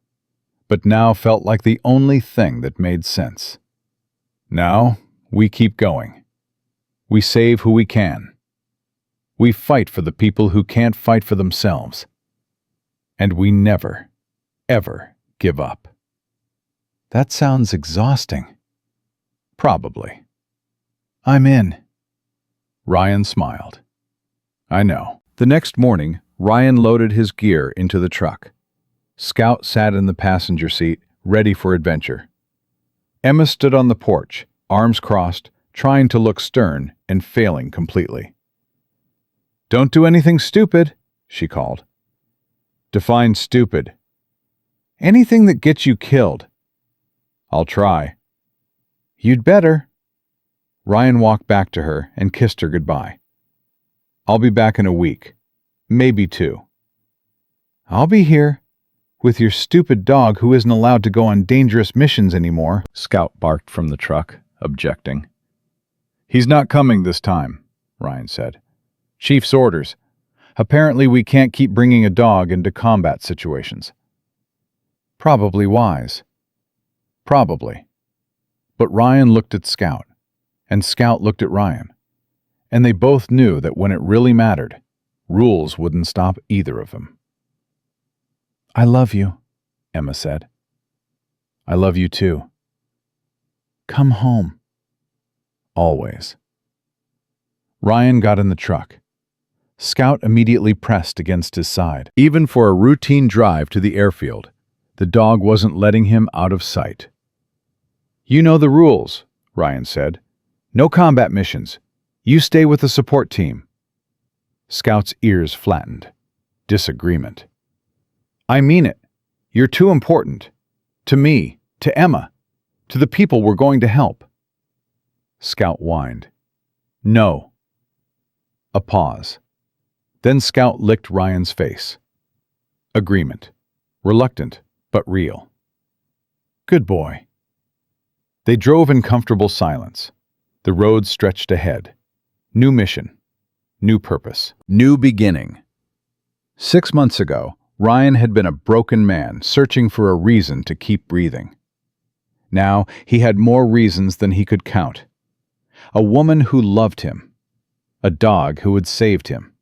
but now felt like the only thing that made sense. Now, we keep going. We save who we can. We fight for the people who can't fight for themselves. And we never, ever give up. That sounds exhausting. Probably. I'm in. Ryan smiled. I know. The next morning, Ryan loaded his gear into the truck. Scout sat in the passenger seat, ready for adventure. Emma stood on the porch, arms crossed, trying to look stern and failing completely. Don't do anything stupid, she called. Define stupid. Anything that gets you killed. I'll try. You'd better. Ryan walked back to her and kissed her goodbye. I'll be back in a week, maybe 2. I'll be here, with your stupid dog who isn't allowed to go on dangerous missions anymore, Scout barked from the truck, objecting. He's not coming this time, Ryan said. Chief's orders. Apparently we can't keep bringing a dog into combat situations. Probably wise. Probably. But Ryan looked at Scout, and Scout looked at Ryan, and they both knew that when it really mattered, rules wouldn't stop either of them. I love you, Emma said. I love you too. Come home. Always. Ryan got in the truck. Scout immediately pressed against his side. Even for a routine drive to the airfield, the dog wasn't letting him out of sight. "You know the rules," Ryan said. "No combat missions. You stay with the support team." Scout's ears flattened. Disagreement. "I mean it. You're too important. To me, to Emma, to the people we're going to help." Scout whined. "No." A pause. Then Scout licked Ryan's face. Agreement. Reluctant, but real. "Good boy." They drove in comfortable silence. The road stretched ahead. New mission. New purpose. New beginning. 6 months ago, Ryan had been a broken man searching for a reason to keep breathing. Now he had more reasons than he could count. A woman who loved him. A dog who had saved him.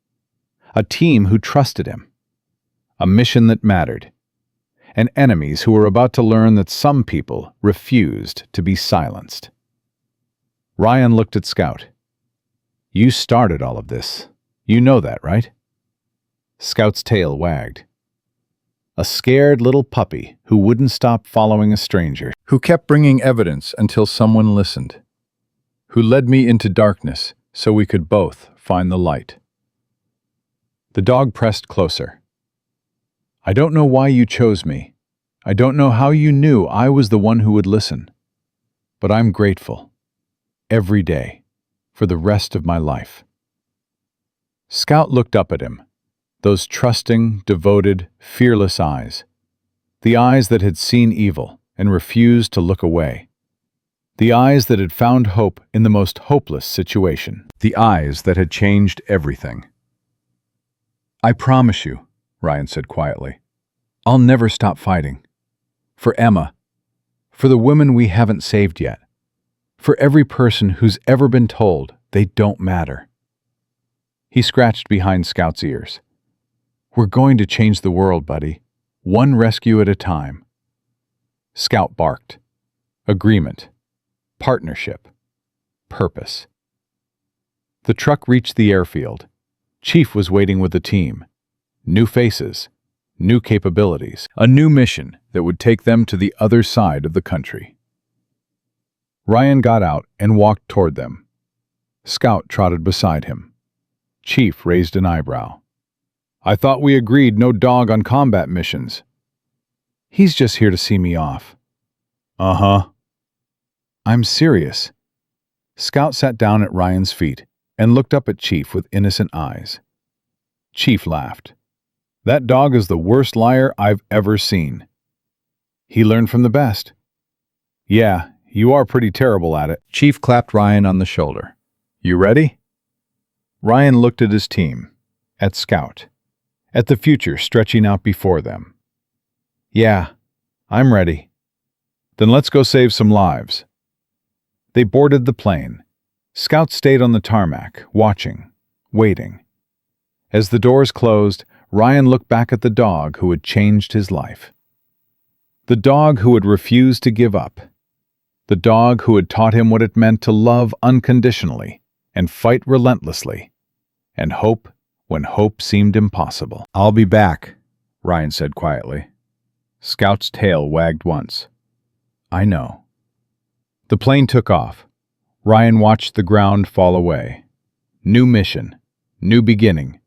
A team who trusted him. A mission that mattered. And enemies who were about to learn that some people refused to be silenced. Ryan looked at Scout. "You started all of this. You know that, right?" Scout's tail wagged. A scared little puppy who wouldn't stop following a stranger, who kept bringing evidence until someone listened, who led me into darkness so we could both find the light. The dog pressed closer. "I don't know why you chose me. I don't know how you knew I was the one who would listen. But I'm grateful. Every day. For the rest of my life." Scout looked up at him. Those trusting, devoted, fearless eyes. The eyes that had seen evil and refused to look away. The eyes that had found hope in the most hopeless situation. The eyes that had changed everything. "I promise you," Ryan said quietly, "I'll never stop fighting. For Emma. For the women we haven't saved yet. For every person who's ever been told they don't matter." He scratched behind Scout's ears. "We're going to change the world, buddy. One rescue at a time." Scout barked. Agreement. Partnership. Purpose. The truck reached the airfield. Chief was waiting with the team. New faces. New capabilities. A new mission that would take them to the other side of the country. Ryan got out and walked toward them. Scout trotted beside him. Chief raised an eyebrow. "I thought we agreed no dog on combat missions." "He's just here to see me off." "Uh-huh." "I'm serious." Scout sat down at Ryan's feet and looked up at Chief with innocent eyes. Chief laughed. "That dog is the worst liar I've ever seen." "He learned from the best." "Yeah, you are pretty terrible at it." Chief clapped Ryan on the shoulder. "You ready?" Ryan looked at his team, at Scout, at the future stretching out before them. "Yeah, I'm ready." "Then let's go save some lives." They boarded the plane. Scout stayed on the tarmac, watching, waiting. As the doors closed, Ryan looked back at the dog who had changed his life. The dog who had refused to give up. The dog who had taught him what it meant to love unconditionally and fight relentlessly, and hope when hope seemed impossible. "I'll be back," Ryan said quietly. Scout's tail wagged once. "I know." The plane took off. Ryan watched the ground fall away. New mission, new beginning,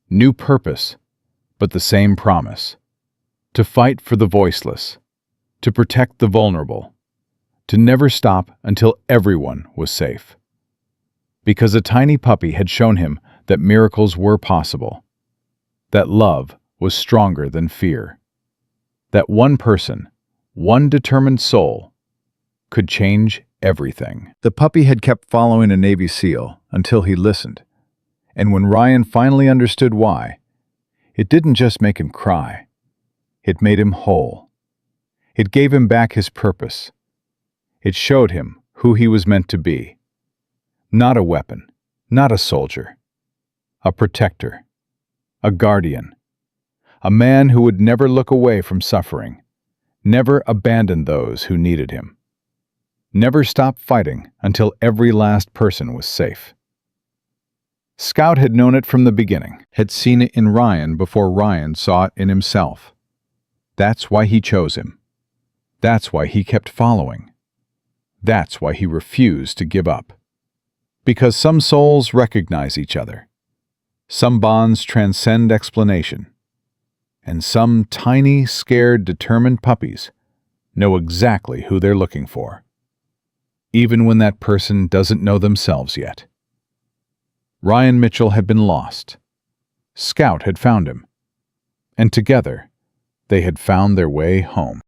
new purpose, but the same promise. To fight for the voiceless, to protect the vulnerable, to never stop until everyone was safe. Because a tiny puppy had shown him that miracles were possible, that love was stronger than fear, that one person, one determined soul, could change everything. The puppy had kept following a Navy SEAL until he listened, and when Ryan finally understood why, it didn't just make him cry. It made him whole. It gave him back his purpose. It showed him who he was meant to be. Not a weapon, not a soldier. A protector. A guardian. A man who would never look away from suffering. Never abandon those who needed him. Never stop fighting until every last person was safe. Scout had known it from the beginning, had seen it in Ryan before Ryan saw it in himself. That's why he chose him. That's why he kept following. That's why he refused to give up. Because some souls recognize each other. Some bonds transcend explanation. And some tiny, scared, determined puppies know exactly who they're looking for, even when that person doesn't know themselves yet. Ryan Mitchell had been lost. Scout had found him. And together, they had found their way home.